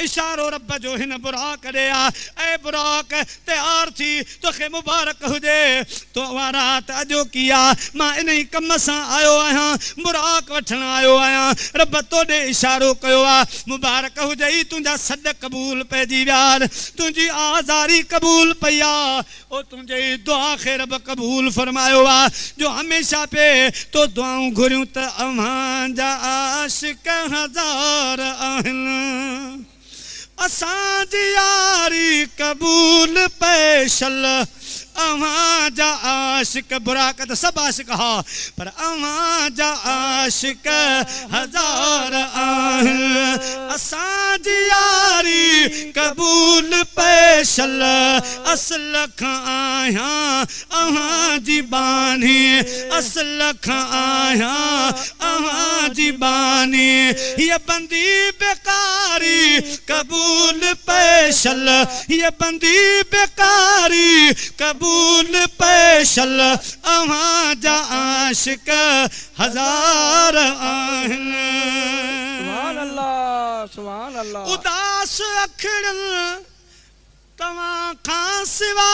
इशारो रब जो हिन बुराक ॾे आ ऐ बुराक तैयार थी तोखे मुबारक हुजे तो उहा रात अॼो की आ मां इन ई कम सां आयो आहियां बुराक वठण आयो आहियां रब तोॾे इशारो कयो आ मुबारक हुजई तुंहिंजा सॾ क़बूल पइजी विया तुंहिंजी आज़ारी क़बूल पई आ ओ तुंहिंजे दुआ खे रब क़बूल फरमायो आ जो हमेशा पे तो दुआऊं घुरियूं त अव्हांजा आशिक हज़ार आहिनि असांजी यारी क़बूल पैशल अव्हांजा आशिक बुराक त सभु आशिक हा पर अव्हांजा आशिक हज़ार आहिनि असांजी यारी क़बूल पैशल असल खां आहियां अव्हांजी बानी असल खां आहियां अव्हांजी बानी हीअ बंदी बेकारी क़बूल पैशल हीअ बंदी बेकारी क़बूल पैशल अव्हांजा आशिक हज़ार आहिनि सुभान अल्लाह सुभान अल्लाह उदास अखिड़नि तव्हां खां सिवा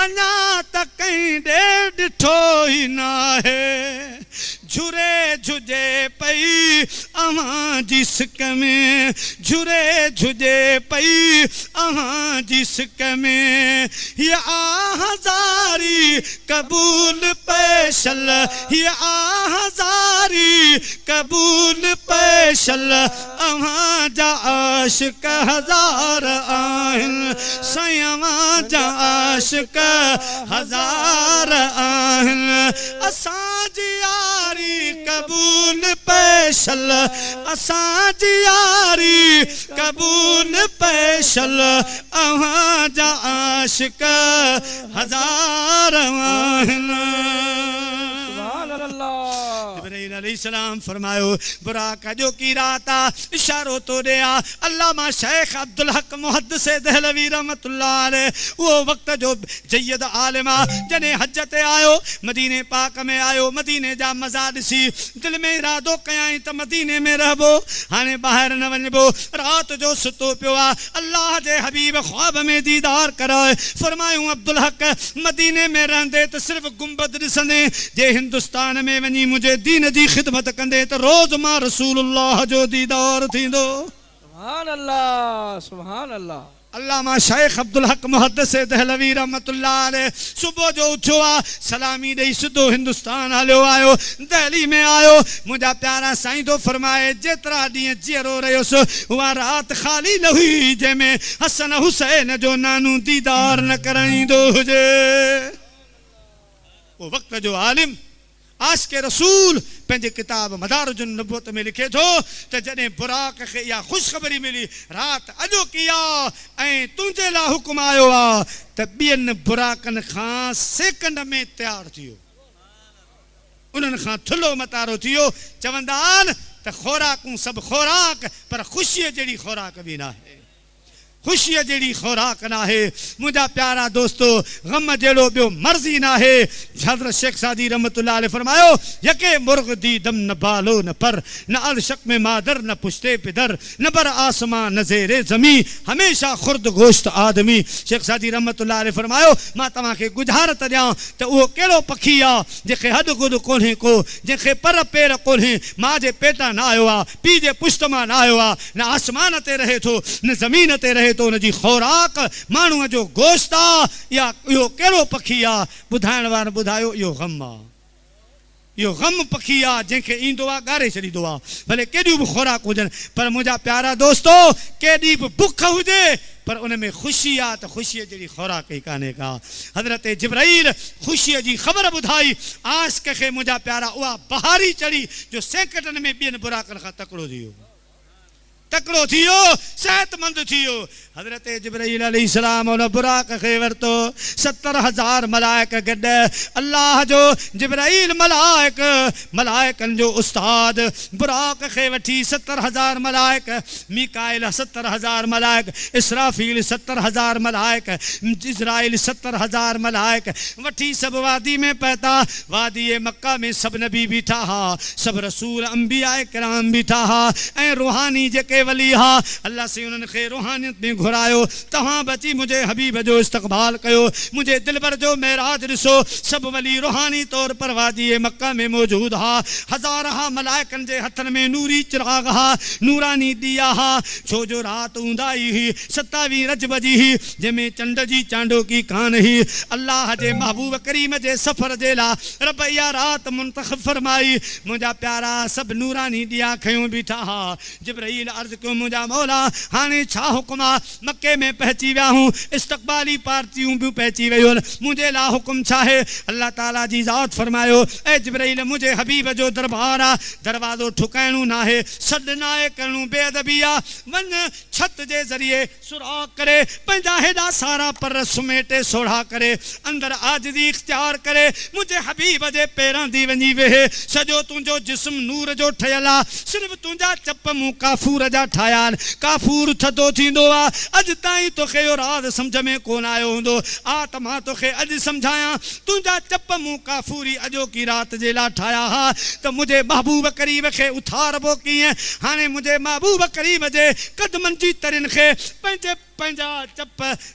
अञा त कहीं ॾे ॾिठो ई न आहे झुरे झुजे पई अव्हांजी सिक में झुरे झुजे पई अव्हांजी सिक में हीअ हज़ारी क़बूल पैशल हीअ हज़ारी क़बूल पैशल अव्हांजा आशिक हज़ार आहिनि साईं अव्हांजा आशिक हज़ार आहिनि असांजी यारी क़बूल पैशल असांजी यारी क़बूल पैशल अव्हांजा आशिक हज़ार आहिनि सुभान अल्लाह जिब्राईल अलैहिस्सलाम फरमायो बुराक अॼो की रात आ इशारो तो ॾे आ अल्लामा शेख अब्दुल हक मुहद्दिस दहलवी रहमतुल्लाह अलैह वो वक्त जो जय्यद आलिम आ जने हज ते आयो मदीने पाक में आयो मदीने जा मज़ा ॾिसी दिल में इरादो कयाई त मदीने में रहबो हाने ॿाहिरि न वञबो रात जो सुतो पियो आ अल्लाह जे हबीब ख्वाब में दीदार कराए फरमायूं अब्दुल हक मदीने में रहंदे त सिर्फ गुंबद ॾिसंदे जे हिंदुस्तान में वञी मुझे दीन जी खिदमत कंदे त रोज़ मां रसूलुल्लाह जो दीदार थींदो सुभान अल्लाह सुभान अल्लाह अल्लामा शेख अब्दुल हक मुहद्दिस दहलवी रहमतुल्लाह अलैह सुबह जो उठो आ सलामी ॾेई सिधो हिंदुस्तान हलियो आयो दिल्ली में आयो मुंहिंजा प्यारा साईं तो फरमाए जेतिरा ॾींहं जीअरो रहियुसि उहा रात ख़ाली न हुई जंहिंमें हसन हुसैन जो नानू दीदार न कराईंदो हुजे वो वक्त जो आलिम आशिक़ रसूल पंहिंजे किताब मदारिजुन नबुवत में लिखे थो त जॾहिं बुराक खे इहा ख़ुशख़बरी मिली रात अॼो की आ ऐं तुंहिंजे लाइ हुकुम आयो आहे त ॿियनि बुराकनि खां सेकंड में तयारु थी वियो उन्हनि खां थुलो मतारो थी वियो चवंदा आहिनि त खोराकूं सभु खोराक पर ख़ुशीअ जहिड़ी खोराक बि न आहे खुशीअ जहिड़ी खोराक न आहे मुंहिंजा प्यारा दोस्तो गम जहिड़ो ॿियो मर्ज़ी न आहे हज़रत शेख सादी रहमतुल्लाह अलैह फरमायो यके मुर्ग दी दम न बालो न पर न अलशक में मादर न पुश्ते पिदर न बर आसमां न ज़ेरे ज़मी हमेशा खुर्द गोश्त आदमी शेख सादी रहमतुल्लाह अलैह फरमायो मां तव्हांखे गुज़ारत ॾियां त उहो कहिड़ो पखी आहे जंहिंखे हॾु गुॾु कोन्हे को जंहिंखे पर पेर कोन्हे माउ जे पेटां न आयो आहे पीउ जे पुश्त मां न आयो आहे न आसमान ते रहे थो न ज़मीन ते रहे तो उनजी खोराक माण्हूअ जो गोश्त आहे या इहो कहिड़ो पखी आहे ॿुधाइण वारो ॿुधायो इहो गम आहे इहो गम पखी आहे जंहिंखे ईंदो आहे ॻारे छॾींदो आहे भले केॾियूं बि खोराक हुजनि पर मुंहिंजा प्यारा दोस्तो केॾी बि बुख हुजे पर उन में ख़ुशी आहे त ख़ुशीअ जहिड़ी खोराक ई कान्हे का हज़रत जिब्राईल ख़ुशीअ जी ख़बर ॿुधाई आशिक़ खे मुंहिंजा प्यारा उहा बहारी चढ़ी जो सेकंडनि में ॿियनि बुराकनि खां तकिड़ो थी वियो तकिड़ो थी वियो सेहतमंद थी वियो हज़रत जिब्राईल अलैहिस्सलाम उन बुराक खे वरितो 70,000 मलाइक गॾ अल्लाह जो जिब्राईल मलाइकनि जो उस्ताद बुराक खे वठी 70,000 मलाइक मीकाइल 70,000 मलाइक इसराफील 70,000 मलाइक इज़राइल 70,000 मलाइक वठी सब वादी में पहुता वादी मक्का में सब नबी बीठा हा सब रसूल अंबिया किराम बीठा हा ऐं रूहानी जेके वली हा अल्लाह से उन्हनि खे रूहानियत में घुरायो तव्हां बची मुझे हबीब जो इस्तक़बाल कयो मुझे दिलबर जो मेराज ॾिसो सब वली रूहानी तौर पर वादी मक्का में मौजूद हा हज़ार हा मलाइकनि जे हथनि में नूरी चिराग हा नूरानी दिया हा छो जो रात ऊंदाई हुई 27 रजब जी ही जंहिंमें चंड जी चांडोकी कान ही अल्लाह जे महबूब करीम जे सफ़र जे ला रब इहा रात मुंतखब फरमाई मुंहिंजा प्यारा सब नूरानी दिया खयूं बीठा हा जिब्राईल अर्ज़ कयो मुंहिंजा मौला हाणे छा हुकुम आहे मक्के में पहुची विया हूं इस्तक़बाली पार्टियूं भी पहुची वयूं मुझे ला हुकुम छा है अल्लाह ताला जी ज़ात फरमायो ए जिब्राईल मुझे हबीब जो दरबार आ दरवाज़ो ठुकाइणो ना है सॾ ना है करणो बेअदबी आ वञ छत जे ज़रिए सुराख करे पंहिंजा हेॾा सारा पर सुमेटे सोढ़ा करे अंदर आजिज़ी इख्तियार करे मुझे हबीब जे पेरां दी वञी वेहे सॼो तुंहिंजो जिस्म नूर जो ठहियल आ सिर्फ़ तुंहिंजा चप मूं काफूर जा ठाहिया आहिनि काफूर थधो थींदो आ अॼु ताईं तोखे इहो राज़ सम्झ में कोन आयो हूंदो आ त मां तोखे अॼु सम्झायां तुंहिंजा चप मूं काफूरी अॼोकी रात जे लाइ ठाहिया हा त मुंहिंजे महबूब करीब खे उथारबो कीअं हाणे मुंहिंजे महबूब करीब जे कदमनि जी तरिन खे पंहिंजा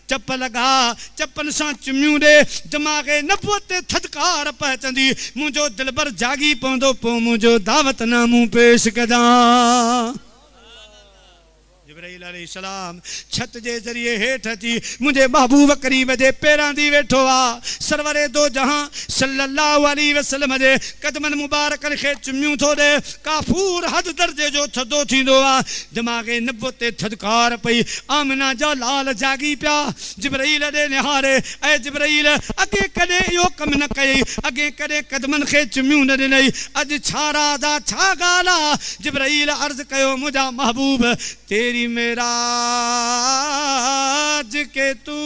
चप लॻा चपनि सां चुमियूं ॾे दिमाग़ नबुवत ते थधिकार पहुचंदी मुंहिंजो दिलबर जागी पवंदो पोइ मुंहिंजो दावतनामो पेश कजां जिब्राईल अलैहिस्सलाम छत जे ज़रिए हेठि अची मुंहिंजे महबूब करीब जे पेरां दी वेठो आ सरवरे दो जहां सल्लल्लाहु अलैहि वसल्लम जे कदमनि मुबारकनि खे चुमियूं थो ॾे काफूर हद दर्जे जो थधो थींदो आ दिमाग़ नबुवत ते थधिकार पई आमिना जा लाल जागी पिया जिब्राईल ॾे निहारे ऐं जिब्राईल अॻे कॾहिं इहो कमु न कयई अॻे कॾहिं कदमनि खे चुमियूं न ॾिनई अॼु छा राज़ आ छा ॻाल्हि आ जिब्राईल अर्ज़ कयो मुंहिंजा महबूब तेरी मेराज के तू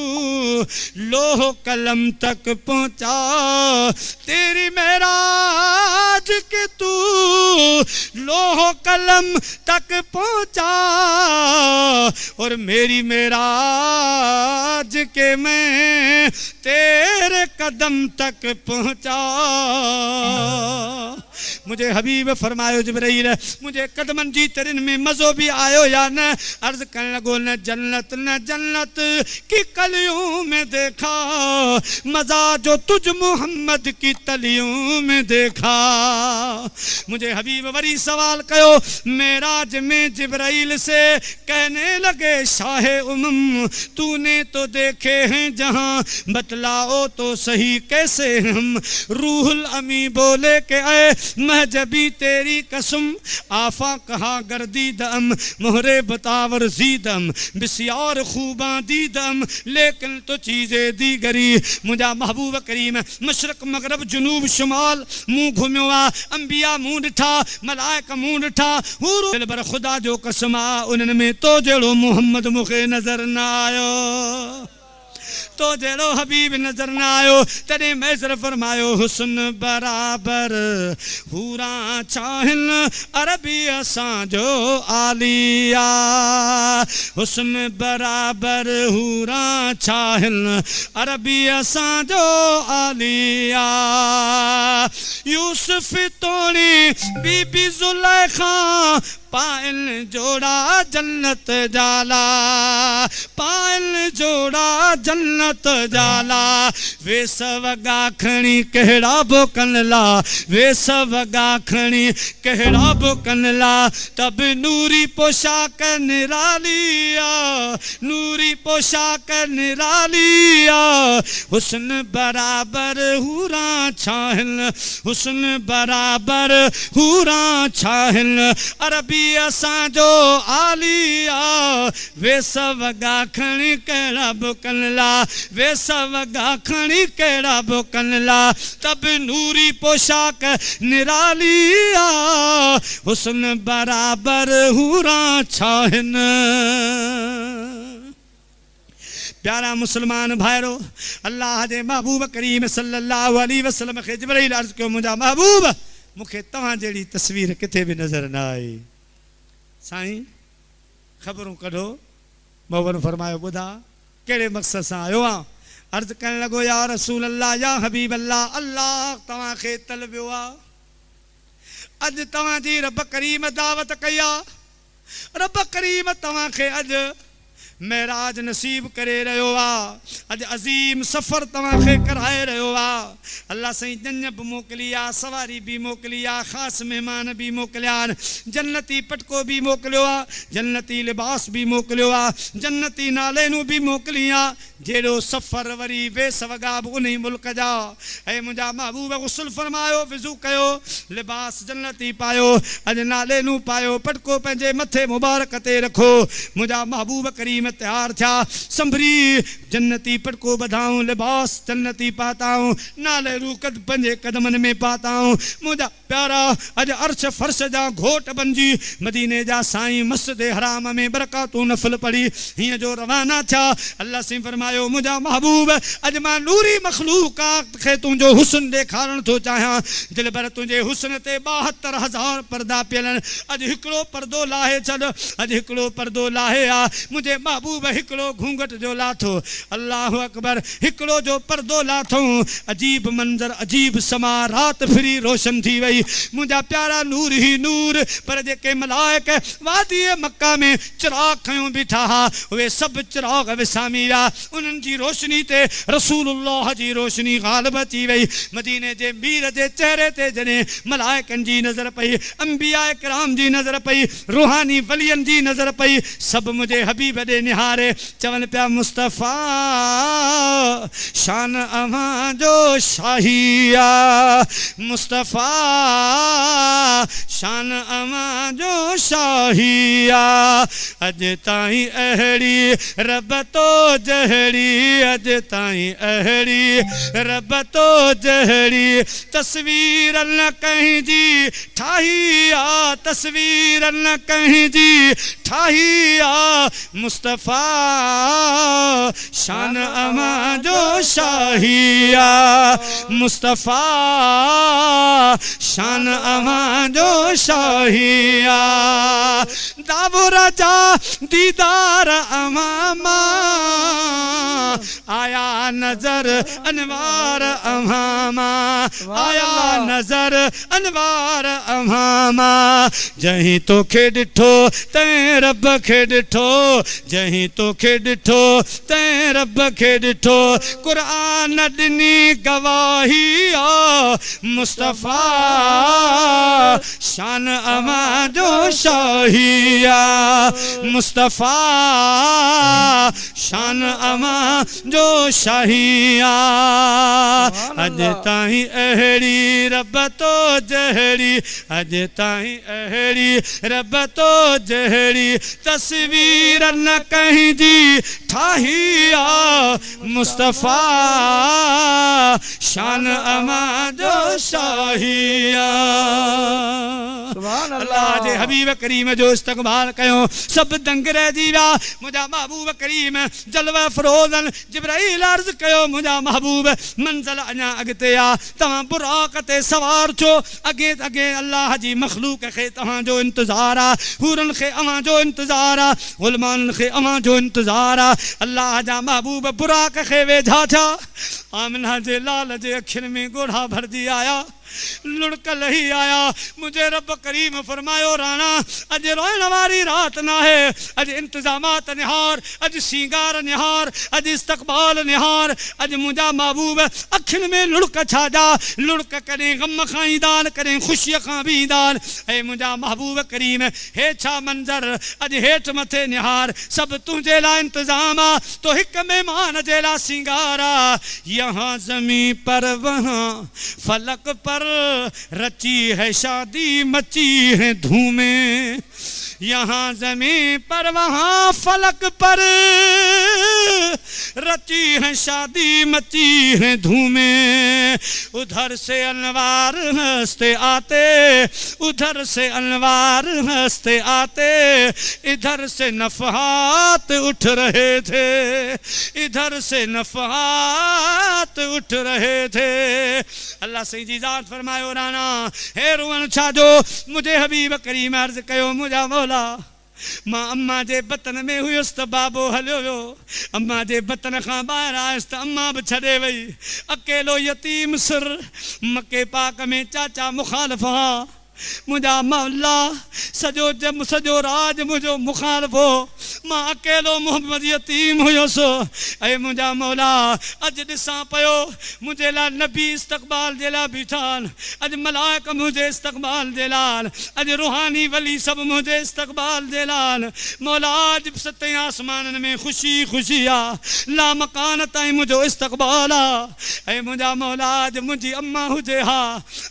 लोह कलम तक पहुंचा तेरी मेराज के तू लोह कलम तक पहुंचा और मेरी मेराज के मैं तेरे कदम तक पहुंचा मुझे हबीब फरमायो जिब्राईल मुझे कदमन जी तरिन में मज़ो भी आयो या न अर्ज करने लगो न जन्नत की कलियों में देखा मजा जो तुझ मोहम्मद की तलियों में देखा मुझे हबीब वरी सवाल कयो मेराज में जिब्राईल से कहने लगे शाहे उमम तूने तो देखे हैं जहां बतलाओ तो सही कैसे हम रूहुल अमी बोले के आए महजबी तेरी कसम आफा कहा गर्दी दम मोहरे बतावर जीदम बिस्यार खूबा दीदम लेकिन तो चीजें दी गरी मुझा महबूब करीम मशरक मगरब जुनूब शुमाल मुंह घुमियो आ अंबिया मुंह ॾिठा मलाइक मुंह ॾिठा दिलबर खुदा जो कसम आ उन्हनि में तो जहिड़ो मोहम्मद मूंखे नज़र न आयो तो जहिड़ो हबीब नज़र न आयो तॾहिं मैसर फरमायो हुस्न बराबर हूरा चाहिनि अरबी असांजो आलिया हुस्न बराबर हूरा चाहिनि अरबी असांजो आलिया यूसुफ तोड़ी बीबी ज़ुलैखा पायल जोड़ा जन्नत जाला पायल जोड़ा जन्नत जाला वे सवगा खणी कहिड़ा बोकन ला वे सवगा खणी कहिड़ा बोकन ला तब नूरी पोशाक निरालिया नूरी पोशाक निरालिया हुस्न बराबर हूरा छाहिल हुस्न बराबर हूरा छाहिल अरबी असांजो आलिया वे सवगा खणी कहिड़ा बुकन ला वे सवगा खणी कहिड़ा बुकन ला तब नूरी पोशाक निरालिया हुस्न बराबर हूरा छाहिन प्यारा मुसलमान भाइरो अल्लाह जे महबूब करीम सल्लल्लाहु अलैहि वसल्लम खे जिब्राइल अर्ज़ कयो मुंहिंजा महबूब मूंखे तव्हां जहिड़ी तस्वीर किथे बि नज़र न आई साईं ख़बरूं कढो मोहन फरमायो ॿुधा कहिड़े मक़सद सां आयो आहे अर्ज़ करण लॻो या रसूल अल्लाह या हबीब अल्लाह अल्लाह तव्हांखे तलबियो आहे अॼु तव्हांजी रब करीम दावत कई आहे रब करीम तव्हांखे अॼु मेराज नसीब करे रहियो आहे अॼु अज़ीम सफ़र तव्हांखे कराए रहियो आहे अल्लाह साईं जंज बि मोकिली आहे सवारी बि मोकिली आहे ख़ासि महिमान बि मोकिलिया आहिनि जन्नती पटको बि मोकिलियो आहे जन्नती लिबास बि मोकिलियो आहे जन्नती नालेनूं बि मोकिली आहे जहिड़ो सफ़र वरी वेस वॻा बि उन ई मुल्क जा ऐं मुंहिंजा महबूब गुस्ल फरमायो विज़ू कयो लिबास जन्नती पायो अॼु नालेनूं पायो पटको पंहिंजे मथे मुबारक ते रखो मुंहिंजा महबूब करीम तैयार थिया संभरी जन्नती पटको बधाऊं लिबास जन्नती पाताऊं नाले रू कद पंजे कदमन में पाताऊं मुंहिंजा प्यारा अॼु अर्श फर्श जा घोट बणिजी मदीने जा साईं मस्जिद हराम में बरकातूं नफ़ल पढ़ी हीअं जो रवाना थिया अल्लाह साईं फरमायो मुंहिंजा महबूब अॼु मां नूरी मखलूक़ात खे तुंहिंजो हुस्न ॾेखारणु थो चाहियां दिल भर तुंहिंजे हुस्न ते 72,000 पर्दा पियल आहिनि अॼु हिकिड़ो पर्दो लाहे छॾ अॼु हिकिड़ो पर्दो लाहे आ मुंहिंजे महबूब हिकिड़ो घूंघट जो लाथो अल्लाह अकबर हिकिड़ो जो पर्दो लाथो अजीब मंज़र अजीब समा रात फिरी रोशन थी वई मुंहिंजा प्यारा नूर ही नूर पर जेके मलाइक वादी मक्का में चिराग खयूं बीठा हा उहे सभु चिराग विसामी विया उन्हनि जी रोशनी ते रसूलुल्लाह जी रोशनी गालिब अची वई मदीने जे मीर जे चेहरे ते जॾहिं मलाइकनि जी नज़र पई अंबिया किराम जी नज़र पई रूहानी वलियनि जी नज़र पई सभु मुंहिंजे हबीब ॾे निहारे चवनि पिया मुस्तफ़ा शान अवां जो शाहिया मुस्तफ़ा शान अवां जो शाहिया अॼु ताईं अहिड़ी रब तो जहिड़ी अॼु ताईं अहिड़ी रब तो जहिड़ी तस्वीर न कहीं जी ठाही आ तस्वीर न कहीं जी ठाही आ मुस्तफ़ा शान अवां जो शाहिया मुस्तफ़ा शान अवां जो शाहिया दावो राजा दीदार अवां मां आया नजर अनवार अवां मां आया नजर अनवार अवां मां जहीं तोखे ॾिठो तैं रब खे ॾिठो जहीं तोखे ॾिठो तैं रब खे ॾिठो क़ुरान ॾिनी गवाही आ मुस्तफ़ा शान अवां जो शाहिया मुस्तफ़ा शान अवां जो शाहिया अॼु ताईं अहिड़ी रब तो जहिड़ी अॼु ताईं अहिड़ी रब तो जहिड़ी तस्वीर न कहीं जी ठाही आ मुस्तफ़ा शान अवां जो शाहिया अल्लाह जे हबीब करीम जो इस्तक़बाल कयो सभु दंग रहिजी विया मुंहिंजा महबूब करीम जलवा फरोज़न जिब्राइल अर्ज़ कयो मुंहिंजा महबूब मंज़िल अञा अॻिते आ तव्हां बुराक ते सवार छो अॻे अॻे अल्लाह जी मखलूक खे तव्हांजो इंतज़ार आ हूरनि खे अव्हां जो इंतज़ार आ गुलमाननि खे अव्हां जो इंतज़ार आ अल्लाह जा महबूब बुराक खे वेझा थिया आमिना जे लाल जे अखियुनि में ॻोढ़ा भरिजी आया लुड़क लही आया मुझे रब करीम फरमायो राणा अॼु रोइण वारी रात न आहे अॼु इंतजामात निहार अॼु सींगार निहार अॼु इस्तक़बाल निहार अॼु मुंहिंजा महबूब अखियुनि में लुड़क छाजा लुड़क कॾहिं ग़म खां ईंदा आहिनि कॾहिं ख़ुशीअ खां बि ईंदा आहिनि ऐं मुंहिंजा महबूब करीम हे छा मंज़र अॼु हेठि मथे निहार सभु तुंहिंजे लाइ इंतज़ाम आहे तो हिकु महिमान जे लाइ सींगार आहे यहाँ ज़मीं पर वहाँ फलक पर रची है शादी मची है धूमें यहाँ ज़मीं पर वहाँ फलक पर रची है शादी मची है धूमें, उधर से अनवार हंसते आते, उधर से अनवार हंसते आते, इधर से नफहात उठ रहे थे, इधर से नफहात उठ रहे थे। अल्लाह सही जी ज़ात फरमायो राना हे रुअन छाजो मुझे हबीब करीम अर्ज़ कयो मुझा मौला मां अम्मा जे बतन में हुयुसि त बाबो हलियो वियो, अम्मा जे बतन खां ॿाहिरि आयुसि त अम्मा बि छॾे वई, अकेलो यतीम सिर मके पाक में चाचा मुखालिफ़ हा। मुझा मौला सजो राज मुझो मुखालिफ़ हो, मां अकेलो मोहम्मद यतीम हुयुसि। ऐं मुझा मौला अॼु ॾिसां पियो मुझे लाइ नबी इस्तक़बाल जे लाइ बीठा आहिनि, अॼु मलाइक मुझे इस्तक़बाल जे लाइ, अॼु रूहानी वली सभु मुझे इस्तक़बाल जे लाइ। मौला अॼु सतें आसमाननि में ख़ुशी ख़ुशी आहे, ला मकान ताईं मुझो इस्तक़बाल आहे। ऐं मुझा मौला अॼु मुंहिंजी अम्मा हुजे हा,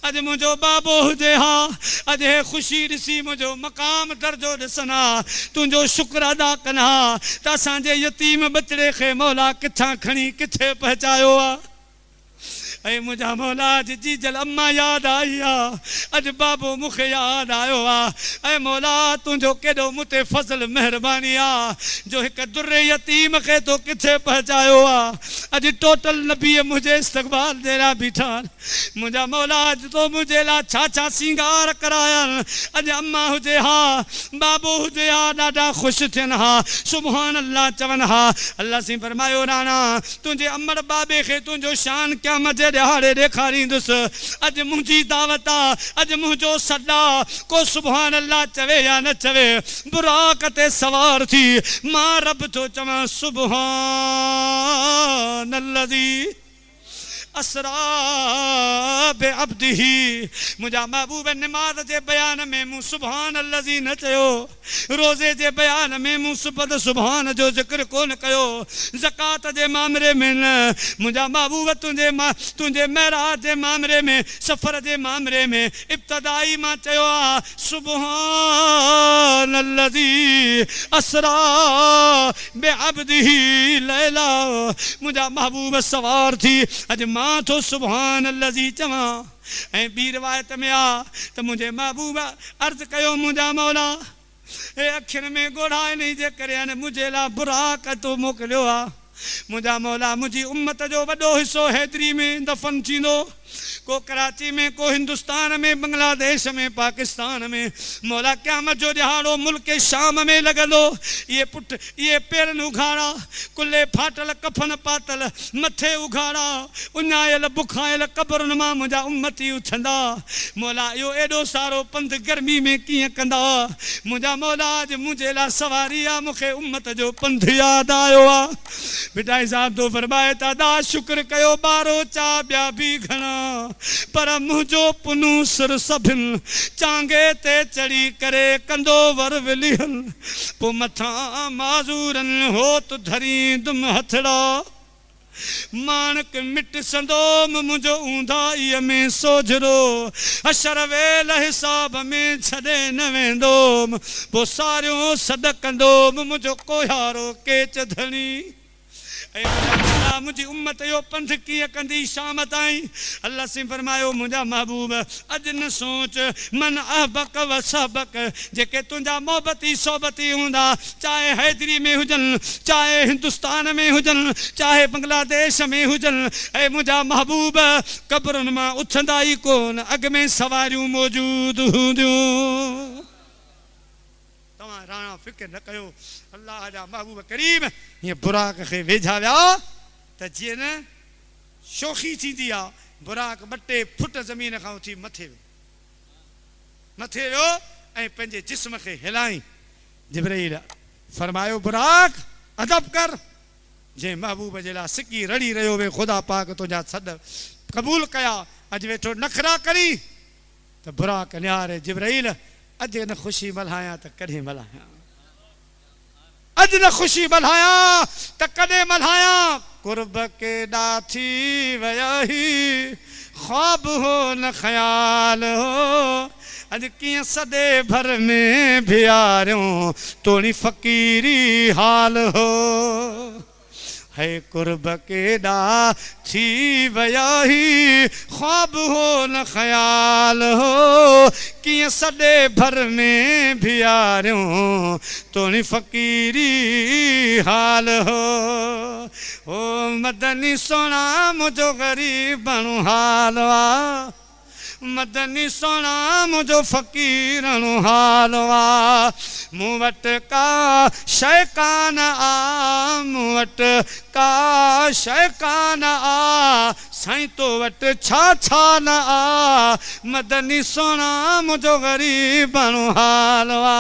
अॼु मुंहिंजो बाबो हुजे हा, अॼु हे ख़ुशी ॾिसी मुंहिंजो मक़ाम दर्जो ॾिसनि हा, तुंहिंजो शुक्र अदा कनि हा त असांजे यतीम बचड़े खे मौला किथां खणी किथे पहुचायो आहे। ऐं मुंहिंजा मौला अॼु जीजल अम्मा यादि आई आहे, अॼु बाबो मूंखे यादि आयो आहे। ऐं मौला तुंहिंजो केॾो मूं ते फज़ल महिरबानी आहे जो हिकु दुर्रे यतीम खे तो किथे पहुचायो आहे। अॼु टोटल नबीअ मुंहिंजे इस्तक़बाल जे लाइ बीठा आहिनि। मुंहिंजा मौला अॼु तो मुंहिंजे लाइ छा छा सींगार कराया आहिनि। अॼु अम्मा हुजे हा, बाबो हुजे हा, ॾाढा ख़ुशि थियनि हा, सुभान अल्लाह चवनि हा। अल्लाह साईं फरमायो राणा तुंहिंजे अमर बाबे खे तुंहिंजो शान क़यामत जे ॾिहाड़े ॾेखारींदुसि। अॼु मुंहिंजी दावत आहे, अॼु मुंहिंजो सॾु आहे, को सुभान अल्लाह चवे या न चवे, बुराक ते सवार थी मां रब थो चवां सुभान अल्लज़ी असरा बे अब्दिही। मुंहिंजा महबूब निमाज़ जे बयान में मूं सुभान अल्लज़ी न चयो, रोज़े जे बयान में मूं सुबद सुभान जो ज़िक्र कोन कयो, ज़कात जे मामले में न। मुंहिंजा महबूब तुंहिंजे महराज जे मामले में, सफ़र जे मामले में इब्तिदाई मां चयो आहे सुभान अल्लज़ी असरा बे अब्दिही लैला। मुंहिंजा महबूब सवार थी अॼु मां तो सुभान अल्लज़ी चवां। ऐं ॿी रिवायत में आहे त मुंहिंजे महबूब अर्ज़ु कयो मुंहिंजा मौला हे अखियुनि में ॻोढ़ाइण जे करे हाणे मुंहिंजे लाइ बुराक तो मोकिलियो आहे। मुंहिंजा मौला मुंहिंजी उम्मत जो वॾो हिसो हैदरी में दफ़न थींदो, को कराची में, को हिंदुस्तान में, बांग्लादेश में, पाकिस्तान में। मौला क़यामत जो ॾिहाड़ो मुल्क शाम में लॻंदो। इहे पेरनि उघाड़ा, कुल्ले फाटल कफन पातल, मथे उघाड़ा, उञायल बुखायल कब्रुनि मां मुंहिंजा उम्मती उथंदा। मौला इहो एॾो सारो पंधु गर्मी में कीअं कंदा। मुंहिंजा मौला अॼु मुंहिंजे लाइ सवारी आहे, मूंखे उम्मत जो पंधु यादि आयो आहे। बिटाई साहब तो फरमाए दादा शुक्र कयो ॿारो चा ॿिया बि घणा, पर मुंहिंजो पुनू सिर सभिनि चांगे ते चढ़ी करे कंदो वर विलिहन, पोइ मथां माज़ूरनि हो त धरींदुमि हथड़ा, माणक मिट संदोम मुंहिंजो ऊंधाईअ में सोझरो, अशर वेल हिसाब में छॾे न वेंदोमि, पोइ सारियो सॾ कंदोमि मुंहिंजो कोहारो केच धणी। मुंहिंजी उम्मत जो पंथ कीअं कंदी शाम ताईं। अल्लाह से फरमायो मुंहिंजा महबूब अॼु न सोच मन अहबक व सबक, जेके तुंहिंजा मोहबती सोबती हूंदा, चाहे हैदरी में हुजनि, चाहे हिंदुस्तान में हुजनि, चाहे बांग्लादेश में हुजनि। ऐं मुंहिंजा महबूब कब्रुनि मां उथंदा ई कोन, अॻ में सवारियूं मौजूदु हूंदियूं। तव्हां राणा फ़िक्र न कयो, अल्लाह जा महबूब करीम हीअं बुराक खे वेझा विया त जीअं न शोखी थींदी आहे। बुराक 2 फुट ज़मीन खां उथी मथे वियो ऐं पंहिंजे जिस्म खे हिलाई। जिब्राईल फरमायो बुराक अदब कर, जंहिं महबूब जे लाइ सिकी रड़ी रहियो वे ख़ुदा पाक तुंहिंजा सॾ क़बूल कया, अॼु वेठो नखरा करी त बुराक निहारे जिब्राईल अॼु न ख़ुशी मल्हायां त कॾहिं मल्हायां, अॼु न ख़ुशी मल्हायां त कॾहिं मल्हायां। कुर्ब केॾा थी विया ही ख्वाब हो न ख़याल हो, अॼु कीअं सॼे भर में बिहारियो तोड़ी फ़क़ीरी हाल हो। है कुर्ब केॾा थी विया ही ख्वाब हो न ख्याल हो कीअं सॼे भर में बिहारियूं तोणी फ़क़ीरी हाल हो ओ मदनी सोना मुंहिंजो ग़रीब बणो हाल आ मदनी सोना मुंहिंजो फ़क़ीरनो हाल आ मूं वटि का शइ कान आ मूं वटि का शइ कान आ साईं तो वटि छा छा न आ मदनी सोना मुंहिंजो ग़रीबनो हाल आ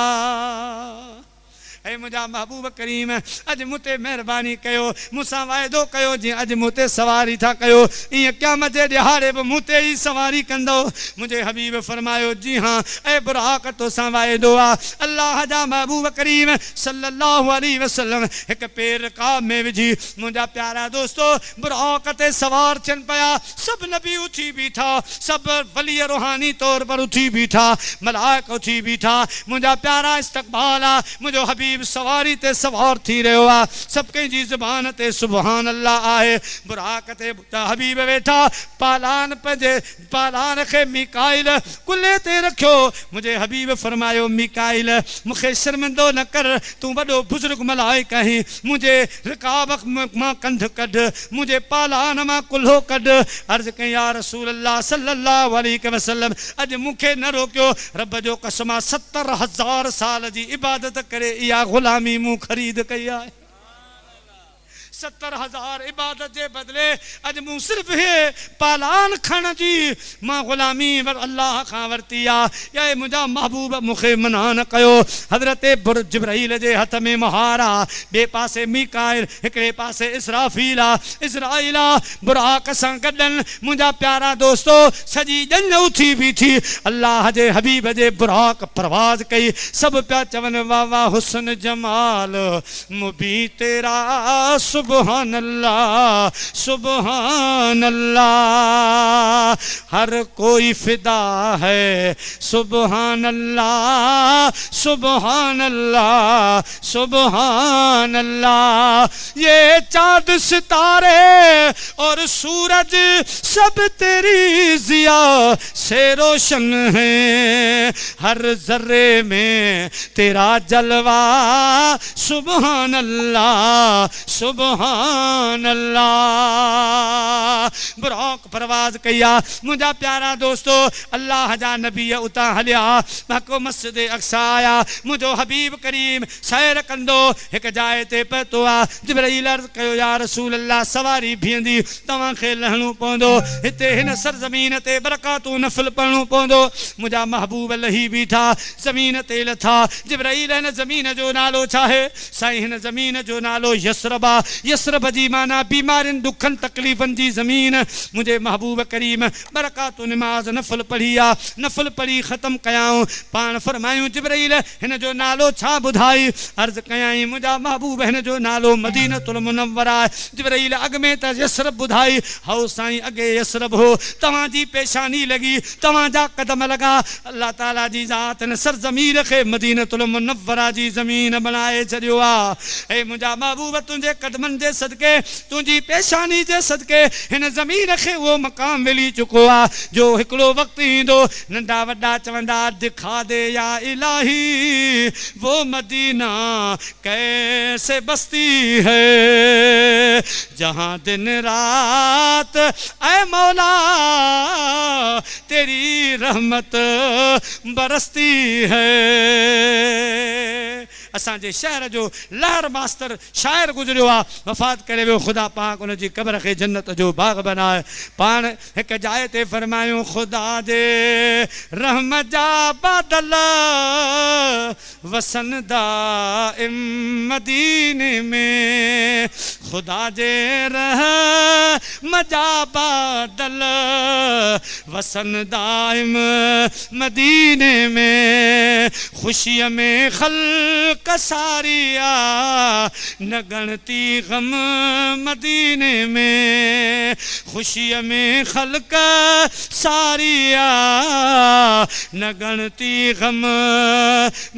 ऐ मुंहिंजा महबूब करीम अॼु मूं ते महिरबानी कयो मूंसां वाइदो कयो जीअं अॼु मूं ते सवारी था कयो ईअं क़यामत जे ॾिहाड़े बि मूं ते ई सवारी कंदो मुंहिंजे हबीब फरमायो जी हाँ ऐं बुराक तोसां वाइदो आहे अल्लाह जा महबूब करीम सल्लल्लाहु अलैहि वसल्लम हिकु पेर रकाब में विझी मुंहिंजा प्यारा दोस्तो बुराक ते सवार थियनि पिया सभु नबी उथी बीठा सभु वली रूहानी तौर पर उथी बीठा मलाइक उथी बीठा मुंहिंजा प्यारा इस्तक़बाल आहे मुंहिंजो हबीब सवारी ते सवार थी रहियो आहे सभु कंहिंजी ज़ुबान ते सुभान अल्लाह आहे बुराक ते हबीब वेठा पालान पंहिंजे पालान खे मिकाइल कुल्हे ते रखियो मुंहिंजे हबीब फरमायो मिकाइल मूंखे शर्मिंदो न कर तूं वॾो बुज़ुर्ग मलाइक आहीं मुंहिंजे रिकाब मां कंध कढ मुंहिंजे पालान मां कुल्हो कढ अर्ज़ कई या रसूल अल्लाह सल्लल्लाहु अलैहि वसल्लम अॼु मूंखे न रोकियो रब जो कसम 70,000 साल जी इबादत करे इहा गुलामी मूं ख़रीद कई आहे 70,000 इबादत के बदले अज मूं सिर्फ हे पालान खण जी मां गुलामी अल्लाह खां वरती आहे या मुंहिंजा महबूब मूंखे मना न कयो हज़रत जिब्राइल जे हथ में मुहार आहे ॿिए पासे मीकाइल हिकिड़े पासे इसराफील आहे इज़राइल आहे बुराक सां गॾनि मुंहिंजा प्यारा दोस्तो सॼी ॼञ उथी बीठी अल्लाह जे हबीब जे बुराक परवाज़ कई सभु पिया चवनि वाह वाह हुस्न जमाल मुबी तेरा सुभान अल्लाह हर कोई फिदा है सुभान अल्लाह सुभान अल्लाह सुभान अल्लाह ये चाँद सितारे और सूरज सब तेरी जिया से रोशन है हर जर्रे में तेरा जलवा सुभान अल्लाह सुभान अल्लाह बुराक परवाज़ कया मुंहिंजा प्यारा दोस्तो अल्लाह जा नबी उतां हलिया मको मस्जिद अक्सा आया मुंहिंजो हबीब करीम सैर कंदो हिकु जाइ ते पहुतो आहे जिब्राइल अर्ज़ कयो या रसूल अल्लाह सवारी बीहंदी तव्हांखे लहणो पवंदो हिते हिन सरज़मीन ते बरकातूं नफ़िल पढ़णो पवंदो मुंहिंजा महबूब लही बीठा ज़मीन ते लथा जिब्राइल हिन ज़मीन जो नालो छा आहे साईं हिन ज़मीन जो नालो यसरब आहे यसरब जी माना बीमारियुनि दुखनि तकलीफ़नि जी ज़मीन मुंहिंजे महबूब करीम बरकातूं निमाज़ नफ़िल पढ़ी आहे नफ़िल पढ़ी ख़त्म कयाऊं पाण फरमायूं जिब्राइल हिन जो नालो छा ॿुधाई अर्ज़ कयाई मुंहिंजा महबूब हिन जो नालो मदीनतुल मुनव्वरा आहे जिब्राइल अॻ में त यसरब ॿुधाई हओ साईं अॻे यसरब हो तव्हांजी पेशानी लॻी तव्हांजा कदम लॻा अल्लाह ताला जी ज़ात हिन सरज़मीन खे मदीनतुल मुनव्वरा जी ज़मीन बणाए छॾियो आहे ऐं मुंहिंजा महबूब तुंहिंजे कदमनि जे सदके तुंहिंजी पेशानी जे सदके हिन ज़मीन खे उहो मक़ाम मिली चुको आहे जो हिकिड़ो वक़्तु ईंदो नंढा वॾा चवंदा दिखा दे या इलाही वो मदीना कैसे बसती है जहाँ दिन रात ऐ मौला तेरी रहमत बरसती है असांजे शहर जो लहर मास्टर शाइर गुज़रियो आहे वफ़ात करे वियो ख़ुदा पाक उन जी क़ब्र खे जन्नत जो बाग़ बनाए पाण हिकु जाइ ते फरमायूं ख़ुदा जे रहमत जा बादल वसन दाइम मदीने में ख़ुदा जे रहमत जा बादल वसन दाइम मदीने में, खुशिय में खल्क सारिया न गणती गम मदीने में, खुशिय में खल्क सारिया न गणती गम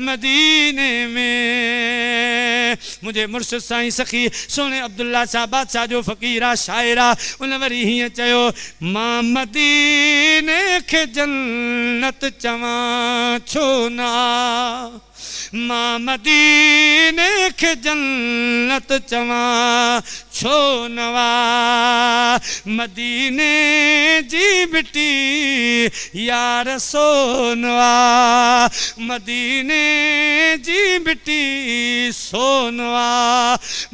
मदीने में। मुझे मुर्शिद साईं सखी सोने अब्दुल्ला साहब बादशाह जो फ़कीरा शायरा उन वरी हीअं चयो, मां मदीने खे जन्नत चवां छो ना, मां मदीने खे जन्नत चवां छो नवा, मदीने जी मिट्टी यार सोनवा, मदीने जी मिट्टी सोनवा,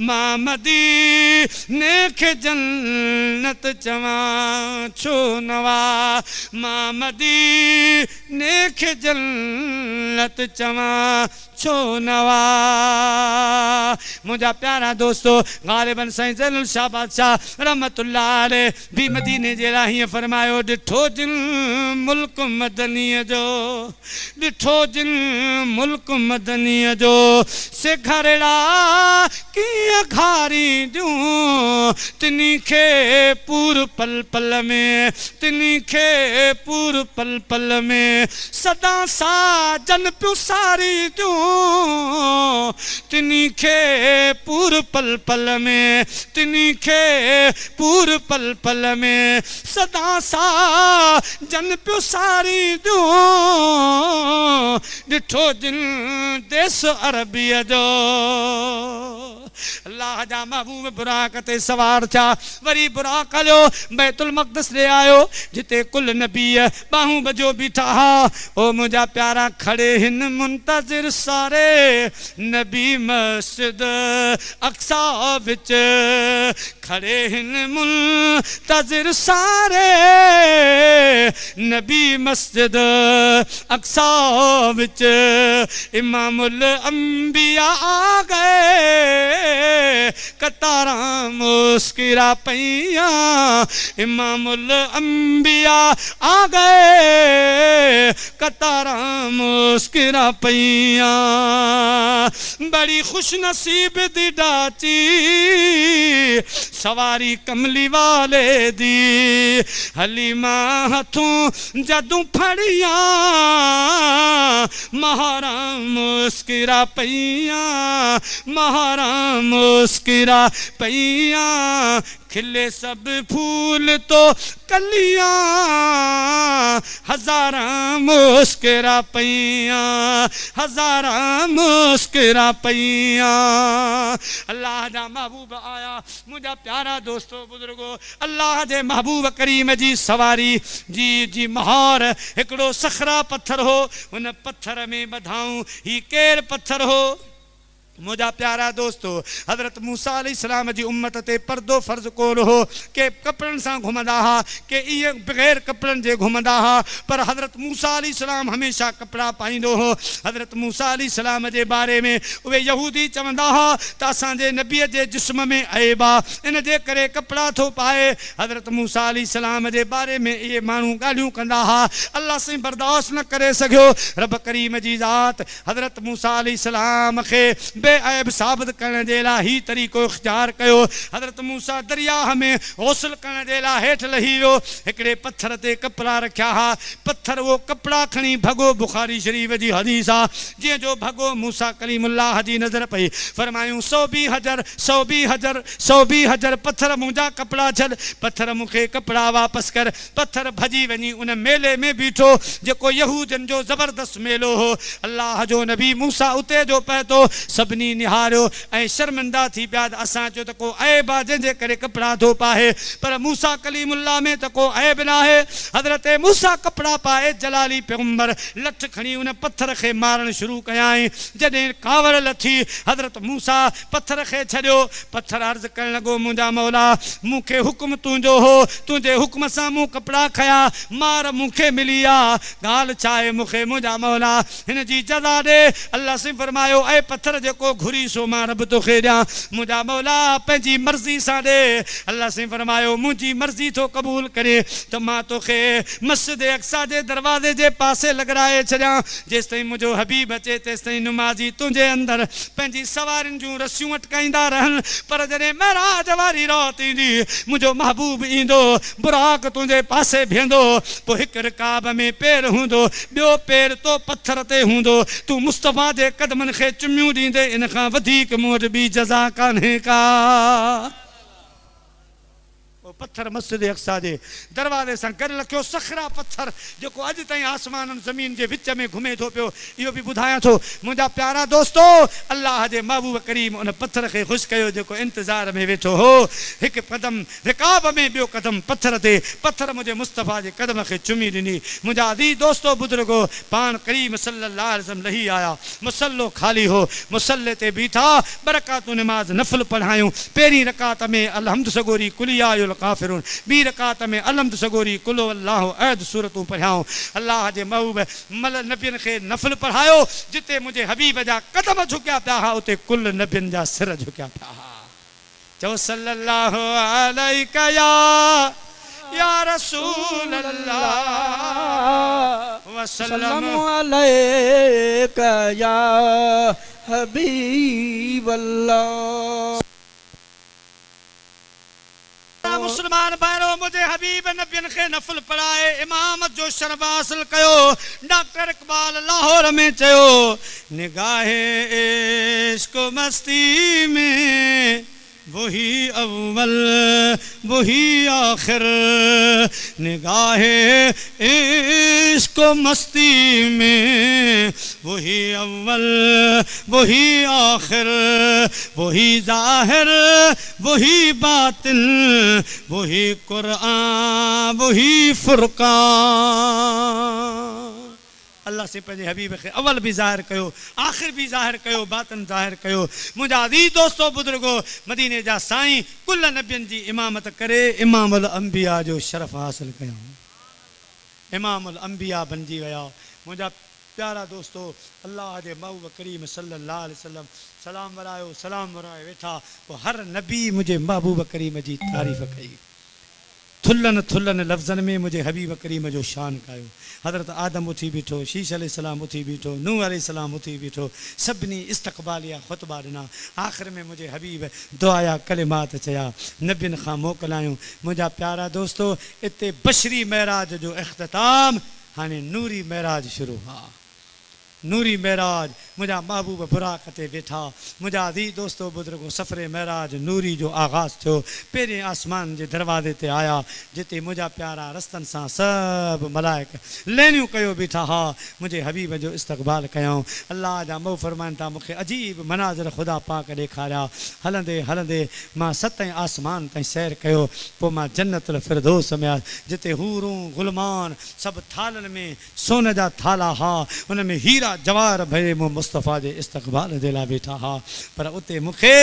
मां मदीने खे जन्नत चवां छो नवा, मां मदीने खे जन्नत चवां छो नवा। मुझा प्यारा दोस्तों, गालिबन साईं ज़ैनुल शाह बादशाह रहमतुल्लाह अलैह भी मदीने जे लाइ हीअं फरमायो, ॾिठो जिन मुल्क मदनीअ जो, ॾिठो जिन मुल्क मदनीअ जो, से घरड़ा कीअं खारींदियूं, तिनी खे पूर पल पल में, तिनी खे पूर पल पल में, सदा साजन पियो सारींदियूं, तिनी खे पूर पल पल में, तिनी खे पूर पल पल में, सदा साजन पियो सारींदियूं, ॾिठो जिन देस अरबीअ जो। अल्लाह जा महबूब बुराक ते सवार थिया, वरी बुराक हलियो बैतुल मक़दस ॾे आयो, जिते कुल नबी बाहूं बजो बीठा हा। ओ मुंहिंजा प्यारा खड़े हिन मुंतज़िर सारे नबी मस्जिद अक्सा विच, खड़े हिन मुंतज़िर सारे नबी मस्जिद अक्सा विच, इमामुल अंबिया आ गए कतारा मुस्किरा पैया, इमामुल अंबिया आ गए कतारा मुस्किरा पैया, बड़ी खुश नसीब दी डाची सवारी कमली वाले दी, हलीमा हथों जदू फड़िया महारा मुस्किरा पैया, महारा मुस्किरा पैया, खिले सब फूल तो कलियां हजारा मुस्किरा पैया, हजारा मुस्किरा पैया। अल्लाह जा महबूब आया, मुझा प्यारा दोस्तों बुजुर्गो, अल्लाह जे महबूब करीम जी सवारी जी जी महार हिकिड़ो सखरा पत्थर हो, उन पत्थर में ॿधाऊं ही केर पत्थर हो। मुझा प्यारा दोस्तों, हज़रत मूसा अलैहिस्सलाम जी उम्मत ते पर्दो फ़र्ज़ कोन हो, के कपड़न सां घुमंदा हा, के इहे बग़ैर कपड़न जे घुमंदा हा, पर हज़रत मूसा अलैहिस्सलाम हमेशा कपड़ा पाईंदो हो। हज़रत मूसा अलैहिस्सलाम जे बारे में उहे यहूदी चवंदा हा त असांजे नबीअ जे जिस्म में ऐब आ, इन जे करे कपड़ा थो पाए। हज़रत मूसा अलैहिस्सलाम जे बारे में इहे माण्हू ॻाल्हियूं कंदा हा, अल्लाह साईं बर्दाश्त न करे सघियो। रब करीम जी ज़ात हज़रत मूसा अलैहिस्सलाम खे बेअब साबित करण जे लाइ ही तरीक़ो इख्तियार कयो। हज़रत मूसा दरियाह में गौसल करण जे लाइ हेठि लही वियो, हिकिड़े पत्थर ते कपिड़ा रखिया हा, पत्थर वो कपिड़ा खणी भॻो, बुखारी शरीफ़ जी हदीस आहे, जीअं जो भॻो मूसा कलीमुल्लाह जी नज़र पई, फरमायूं 120 हज़र 120 हज़र 120 हज़र पत्थर मुंहिंजा कपिड़ा छॾ, पत्थर मूंखे कपिड़ा वापसि कर। पत्थर भॼी वञी उन मेले में बीठो जेको यहूदनि जो ज़बरदस्त मेलो हो। अल्लाह जो नबी मूसा उते जो पए थो, सभिनी निहारियो ऐं शर्मिंदा थी पिया, असां चयो त को ऐब आहे जंहिंजे करे कपिड़ा थो पाए, पर मूसा कलीमुल्लाह में त को ऐब न आहे। हज़रत मूसा कपिड़ा पाए जलाली पैगंबर लठ खणी उन पत्थर खे मारण शुरू कयाई। जॾहिं कावड़ लथी, हज़रत मूसा पत्थर खे छॾियो, पत्थर अर्ज़ करण लॻो, मुंहिंजा मौला मूंखे हुकुम तुंहिंजो हो, तुंहिंजे हुकुम सां मूं कपिड़ा खया, मार मूंखे मिली आहे, ॻाल्हि छा आहे मूंखे मुंहिंजा मौला हिन जी जज़ा ॾे। अल्लाह से फरमायो, ऐं पत्थर जेको जेको घुरी सो मां रब तोखे ॾियां मुंहिंजा मौला पंहिंजी मर्ज़ी सां ॾे अल्लाह से फरमायो मुंहिंजी मर्ज़ी थो क़बूल करे त मां तोखे मस्जिद अक्सा जे दरवाज़े जे पासे लॻाए छॾियां जेसिताईं मुंहिंजो हबीब अचे तेसिताईं नुमाज़ी तुंहिंजे अंदरि पंहिंजी सवारियुनि जूं रसियूं अटकाईंदा रहनि पर जॾहिं महराज वारी रात ईंदी मुंहिंजो महबूब ईंदो बुराक तुंहिंजे पासे बीहंदो पोइ हिकु रिकाब में पेर हूंदो ॿियो पेर तो पत्थर ते हूंदो तूं मुस्तफ़ा जे कदमनि खे चुमियूं ॾींदे इन खां वधीक मूं वटि ॿी जज़ा कान्हे का पत्थर मस्जिद अक्सा जे दरवाज़े सां गॾु रखियो सखरा पत्थर जेको अॼु ताईं आसमान ज़मीन जे विच में घुमे थो पियो इहो बि ॿुधायां थो मुंहिंजा प्यारा दोस्तो अल्लाह जे महबूब करीम उन पत्थर खे ख़ुशि कयो जेको इंतज़ार में वेठो हो हिकु कदम रिकाब में ॿियो कदम पत्थर ते पत्थर मुंहिंजे मुस्तफ़ा जे कदम खे चुमी ॾिनी मुंहिंजा अज़ीज़ दोस्तो बुज़ुर्गो पाण करीम सल्लल्लाहु अलैहि वसल्लम लही आया मुसल्लो ख़ाली हो मुसल्ले ते बीठा ॿ रकातूं निमाज़ नफ़िल पढ़ायूं पहिरीं रकात में अलहम्द सगोरी कुलिया काफ़िरून बी रकात में अलहम्द सगोरी कुलो अल्लाह अहद सूरतूं पढ़ाऊं अल्लाह जे महबूब मल नबियनि खे नफ़िल पढ़ायो जिते मुंहिंजे हबीब जा कदम झुकिया पिया हा उते कुल नबियनि जा सिर झुकिया पिया हा चओ सल्लल्लाहु अलैका या रसूल अल्लाह वसल्लम अलैका या हबीब अल्लाह मुसलमान भाइरो मुझे हबीब नबियन खे नफल पढ़ाए इमामत जो शरफ हासिल कयो डॉक्टर इकबाल लाहौर में चयो निगाहे इश्क मस्ती में वही अव्वल वही आखिर निगाहे इश्क मस्ती में वही अव्वल वही आखिर वही जाहिर वही बातिन वही कुरान वही फुरकान अल्लाह से पंहिंजे हबीब खे अवल भी ज़ाहिर कयो आखिर भी ज़ाहिर कयो बातन ज़ाहिर कयो मुंहिंजा अज़ीज़ दोस्तो बुजुर्गो मदीने जा साईं कुल नबियनि जी इमामत करे इमामुल अंबिया जो शरफ हासिल कयो इमामुल अंबिया बणिजी विया मुंहिंजा प्यारा दोस्तो अल्लाह जे महबूब करीम सल्लल्लाहु अलैहि वसल्लम सलाम वराए वेठा पोइ हर नबी मुंहिंजे महबूब करीम जी तारीफ़ कई थुल्लनि थुल्लनि लफ़्ज़नि में मुंहिंजे हबीब करीम जो शान कयो हज़रत आदम उथी बीठो शीश अलैहिस्सलाम उथी बीठो नूह अलैहिस्सलाम उथी बीठो सभिनी इस्तक़बालिया ख़ुतबा ॾिना आख़िर में मुंहिंजे हबीब दुआया कलिमात चया नबियनि खां मोकिलायूं मुंहिंजा प्यारा दोस्तो इते बशरी महराज जो इख़्तिताम हाणे नूरी महराज शुरू हा नूरी महराज मुंहिंजा महबूब बुराक ते वेठा मुंहिंजा अज़ीज़ दोस्तो बुज़ुर्गो सफ़रे महराज नूरी जो आगाज़ थियो पहिरें आसमान जे दरवाज़े ते आया जिते मुंहिंजा प्यारा रस्तनि सां सभु मलाइक लेनियूं कयो बीठा हा मुंहिंजे हबीब जो इस्तक़बाल कयूं अल्लाह जा मऊ फरमाइनि था मूंखे अजीब मनाज़र ख़ुदा पाक ॾेखारिया हलंदे हलंदे मां सतें आसमान ताईं सैर कयो पोइ मां जन्नतुल फिरदौस में आयुसि जिते हूरूं गुलमान सभु थालनि में सोन जा थाला हा उन में हीरा जवार भरे मूं मुस्तफ़ा जे इस्तक़बाल जे लाइ बीठा हा पर उते मूंखे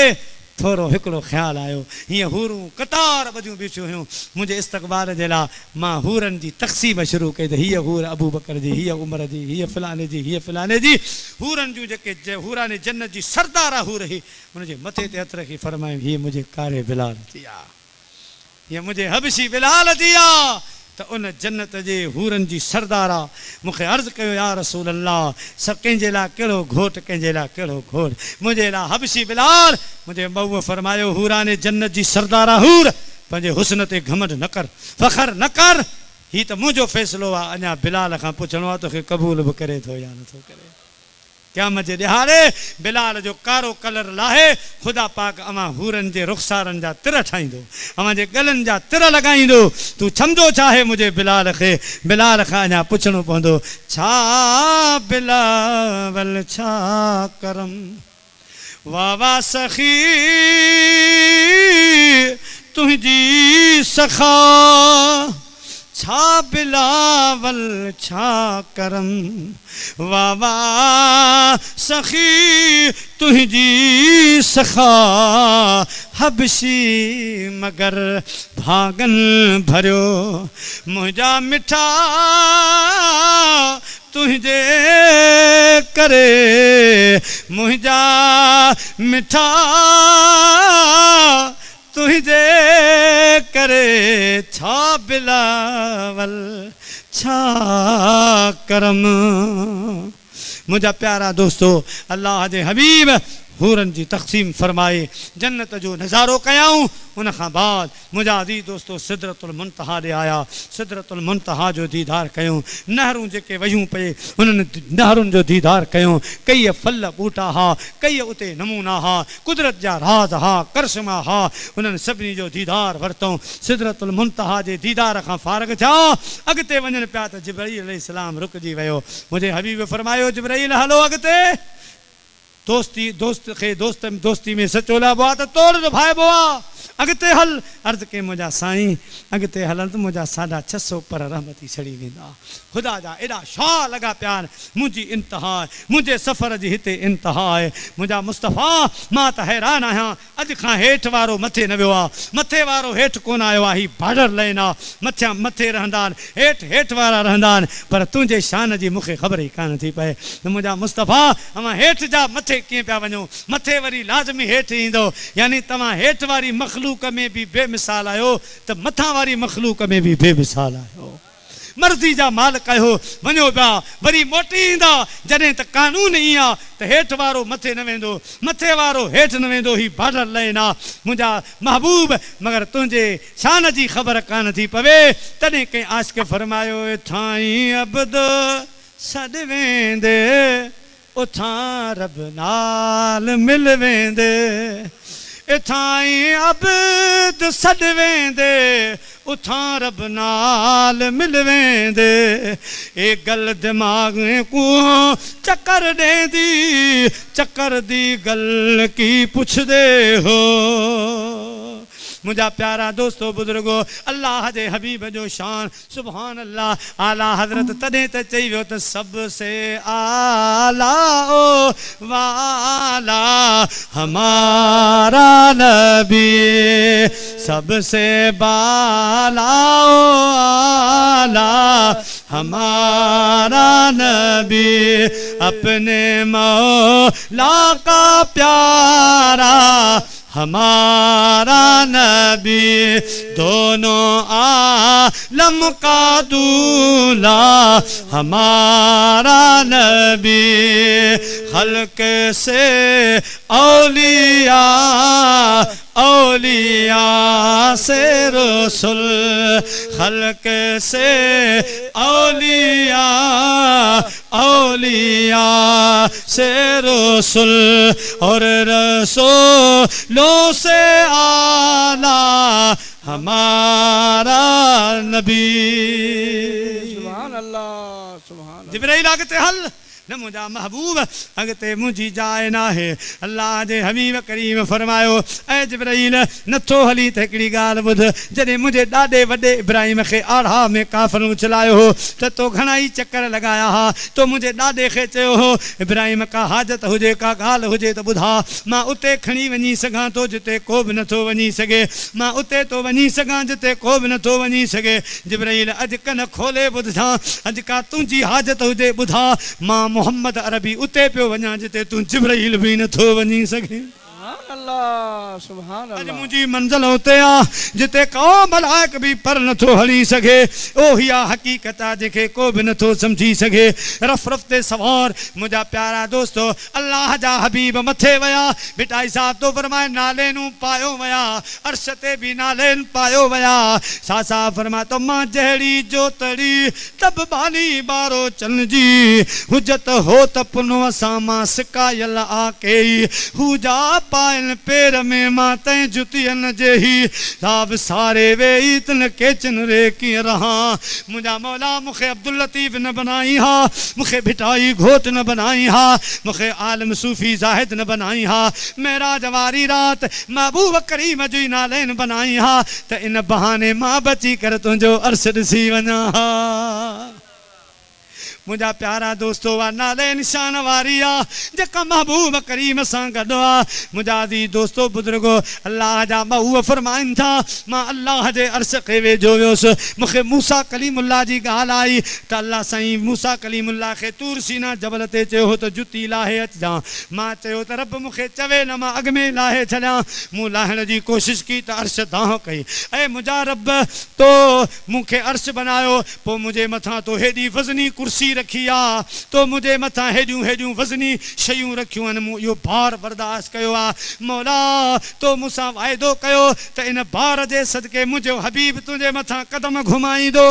थोरो हिकिड़ो ख़्यालु आयो हीअं हूरूं कतार ॿधियूं बीठियूं हुयूं मुंहिंजे इस्तक़बाल जे लाइ मां हूरनि जी तक़सीम शुरू कई त हीअ हूर अबू बकर जी हीअ उमर जी हीअ फ़लाणे जी हीअ फ़लाणे जी हूरनि जूं जेके हूराने जन्नत जी सरदार हूर हुई हुनजे मथे ते हथ रखी फरमायूं हीअ मुंहिंजे कारे बिलाल जी आहे हीअ मुंहिंजे हबशी बिलाल जी आहे त उन जन्नत जे हूरनि जी सरदार आहे मूंखे अर्ज़ु कयो या रसूल अल्लाह सभु कंहिंजे लाइ कहिड़ो घोट कंहिंजे लाइ कहिड़ो घोट मुंहिंजे लाइ हबशी बिलाल मुंहिंजे मऊअ फरमायो हूराने जन्नत जी सरदार हूर पंहिंजे हुस्न ते घमंड न कर फ़ख़्र न कर हीउ त मुंहिंजो फ़ैसिलो आहे अञा बिलाल खां पुछणो आहे तोखे क़बूल बि करे थो या नथो करे क़यामत जे ॾिहाड़े बिलाल जो कारो कलर लाहे ख़ुदा पाक अवां हूरनि जे रुख़सारनि जा तिर ठाहींदो अवां जे गलनि जा तिर लॻाईंदो तूं छमदो चाहे मुंहिंजे बिलाल खे बिलाल खां अञा पुछणो पवंदो छा बिलावल छा करम वाह वाह सखी तुंहिंजी सखा छा बिलावल छा करम वाह वाह सखी तुंहिंजी सखा हबशी मगर भागन भरियो मुंहिंजा मिठा तुझे करे मुझा मिठा तुझे करे छा बिलावल छा करम। मुझा प्यारा दोस्तों अल्लाह जे हबीब हूरन जी तक़सीम फरमाए जन्नत जो नज़ारो कयाऊं उन खां बाद मुझा अज़ीज़ दोस्तों सिदरतुल मुंतहा ॾे आया। सिदरतुल मुंतहा जो दीदार कयूं, नहरूं जेके वहियूं पए उन्हनि नहरुनि जो दीदार कयूं। कई फल ॿूटा हा, कई उते नमूना हा, कुदरत जा राज हा, करिश्मा हा, उन्हनि सभिनी जो दीदार वरितऊं। सिदरतुल मुंतहा जे दीदार खां फारग थिया, अॻिते वञनि पिया त जिब्राईल अलैहिस्सलाम रुकिजी वियो। मुंहिंजे हबीब फरमायो जिब्राईल हलो अॻिते, दोस्ती में सचो लाइबो आहे त तोड़ निभाइबो आहे, अॻिते हल। अर्ज़ के मुंहिंजा साईं अॻिते हलनि त मुंहिंजा 650 पर रहमती छड़ी वेंदा। ख़ुदा जा एॾा शाह लॻा पिया आहिनि, मुंहिंजी इंतिहा आहे, मुंहिंजे सफ़र जी हिते इंतिहा आहे। मुंहिंजा मुस्तफ़ा मां त हैरान आहियां, अॼु खां हेठि वारो मथे न वियो आहे, मथे वारो हेठि कोन आयो आहे। हीउ बॉर्डर लाइन आहे, मथे रहंदा आहिनि, हेठि वारा रहंदा आहिनि, पर तुंहिंजे शान जी मूंखे ख़बर ई कान थी पए त मुंहिंजा मुस्तफ़ा अवां हेठि जा मथे कीअं पिया वञो, मथे वरी लाज़मी हेठि ईंदो। यानी तव्हां हेठि वारी मख़लूक में बि बेमिसाल आहियो त मथां वारी मख़लूक में बि बेमिसाल आहियो। मर्ज़ी जा मालिक आहियो, वञो पिया वरी मोटी ईंदा। जॾहिं त कानून ईअं आहे त हेठि वारो मथे न वेंदो, मथे वारो हेठि न वेंदो, ही बॉर्डर लाइन आहे मुंहिंजा महबूब। मगर तुंहिंजे शान जी ख़बर कान थी पवे, तॾहिं कंहिं आशिक़ फरमायो ठाहीं अब्द सॾ वेंदे उथां रब नाल मिल वेंदे, इथां अब्द सॾ वेंदे उथां रब नाल मिल वेंदे। ए गल दिमाग को चक्कर ॾेंदी, चक्कर दी गल की पुछदे हो। मुंहिंजा प्यारा दोस्तों बुजुर्गो अल्लाह जे हबीब जो शान सुभान अल्लाह। आला हज़रत तॾहिं त चई वियो त सबसे आला ओ वाला हमारा नबी, सबसे बाला ओ आला हमारा नबी, अपने मौला का प्यारा हमारा नबी, दोनों आलम का दूल्हा हमारा नबी, खल्क से औलिया औलिया से रसूल, खल्क से औलिया औलिया से रसूल, और रसूलों से आला हमारा नबी। सुभान अल्लाह सुभान अल्लाह। जिब्राईल आगते हल न मुंहिंजा महबूब अॻिते मुंहिंजी जाइ न आहे। अल्लाह जे हबीब करीम फरमायो ऐं जिब्राईल नथो हली त हिकिड़ी ॻाल्हि ॿुध, जॾहिं मुंहिंजे ॾाॾे वॾे इब्राहिम खे आढ़ा में काफ़िरूं चलायो हो त तो घणा ई चकर लॻाया हा। तो मुंहिंजे ॾाॾे खे चयो हो इब्राहिम का हाजत हुजे, का ॻाल्हि हुजे त ॿुधा, मां उते खणी वञी सघां थो जिते को बि नथो वञी सघे, मां उते तो वञी सघां जिते को बि नथो वञी सघे। जिब्राईल अॼु कन खोले ॿुधां, अॼु का तुंहिंजी हाजत हुजे ॿुधा, मां मोहम्मद अरबी उते पियो वञा जिते तूं जिब्राईल बि नथो वञी सघे। अॼु मुंहिंजी मंज़िल उते आहे जिते को मलाइक बि पर नथो हली सघे। ओही आहे हक़ीक़त आहे जेके को बि नथो सम्झी सघे। रफ़ रफ़ ते सवार मुंहिंजा प्यारा दोस्तो अल्लाह जा हबीब मथे विया। बिटाई साहब तो फरमाए नालेनू पायो विया, अर्श ते बि नालेन पायो विया। सासा फरमाए तो मां जहिड़ी जोतड़ी तब बानी बारो चन जी हुजत हो त पुनो असां मां सिकायल आके हू जा पायल पेर में मां तैं जुतियन जेही साब सारे वे इतन केचन रे कीअं रहा। मुंहिंजा मौला मूंखे अब्दुल लतीफ़ न बनाई हा, मूंखे भिटाई घोट न बनाई हा, मूंखे आलम सूफ़ी ज़ाहिद न बनाई हा, मेराज वारी रात महबूब करीम जी नालेन बनाई हा त इन बहाने मां बची कर तुंहिंजो अर्श ॾिसी वञा हा। मुझा प्यारा दोस्तो वा नाले निशान वारी आ जेका महबूब करीम सां गॾु आ। मुझा दी दोस्तो बुजुर्गो अल्लाह जा महबूब फरमाइन था मां अल्लाह जे अर्श खे वेझो वियुसि मूंखे मूसा कलीमुल्लाह जी ॻाल्हि आई त अल्लाह साईं मूसा कलीमुल्लाह खे तूर सीना जबल ते चयो त जुती लाहे अचिजां। मां चयो त रब मूंखे चवे न मां अॻ में लाहे छॾियां। मूं लाहिण जी कोशिशि की त अर्श दाह कई ऐं मुंहिंजा रब तो मूंखे अर्श बनायो पोइ मुंहिंजे मथां तो हेॾी वज़नी कुर्सी रखी आहे तो मुंहिंजे मथां हेॾियूं हेॾियूं वज़नी शयूं रखियूं आहिनि। मूं इहो भार बर्दाश्त कयो आहे। मौला तो मूंसां वाइदो कयो त इन भार जे सदके मुंहिंजो हबीब तुंहिंजे मथां कदम घुमाईंदो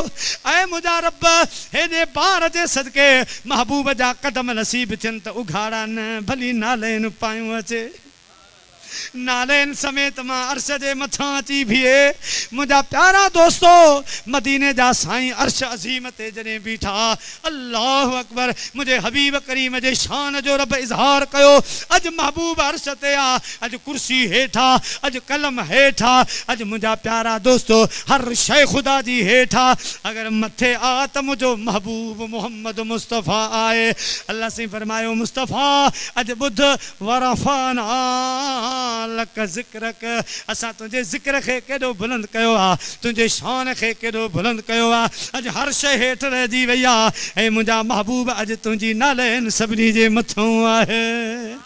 ऐं मुंहिंजा रब हेॾे भार जे सदके महबूब जा कदम नसीब थियनि त उघाड़ा न भली नालेन पायूं अचे। नालेन समेत मां अर्श जे मथां अची बीहे। मुंहिंजा प्यारा दोस्तो मदीने जा साईं अर्श अज़ीम ते जॾहिं बीठा अल्लाह अकबर मुंहिंजे हबीब करीम जे शान जो रब इज़हार कयो। अॼु महबूब अर्श ते आ अॼु कुर्सी हेठा अॼु कलम हेठा अॼु मुंहिंजा प्यारा दोस्तो हर शइ ख़ुदा जी हेठा अगरि मथे आ त मुंहिंजो महबूब मोहम्मद मुस्तफ़ा आहे। अल्लाह साईं फरमायो मुस्तफ़ा अॼु ॿुध वरफ़ाना लक ज़िक्रक असां तुंहिंजे ज़िक्र खे केॾो बुलंद कयो आहे तुंहिंजे शान खे केॾो बुलंद कयो आहे। अॼु हर शइ हेठि रहिजी वई आहे ऐं मुंहिंजा महबूब अॼु तुंहिंजी नालेन सभिनी जे मथां आहे।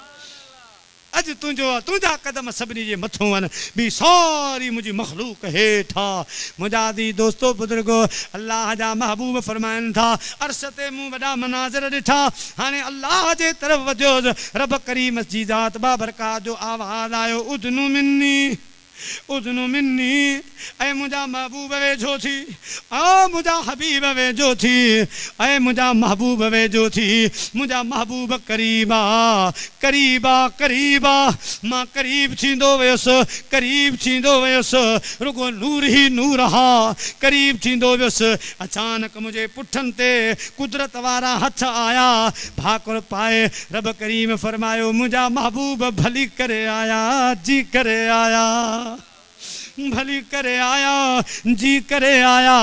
अॼु तुंहिंजा कदम सभिनी जे मथां आहिनि ॿी सारी मुंहिंजी मखलूक हेठा। मुंहिंजा दी दोस्तो बुज़ुर्गो अल्लाह जा महबूब फरमाइनि था अर्श ते मूं वॾा मनाज़िर ॾिठा। हाणे अल्लाह जे तरफ़ वधियोसि रब करीम जी ज़ात बाबरकात जो आवाज़ आयो उदनु मिन्नी ऐं मुंहिंजा महबूब वेझो थी ऐं मुंहिंजा हबीब वेझो थी ऐं मुंहिंजा महबूब वेझो थी। मुंहिंजा महबूब करीबा करीबा करीबा मां करीब थींदो वियुसि रुगो नूर ई नूर हा करीब थींदो वियुसि। अचानक मुंहिंजे पुठनि ते कुदरत वारा हथ आया भाकुर पाए रब करीम फरमायो मुंहिंजा महबूब भली करे आया जी करे आया भली करे आया जी करे आया।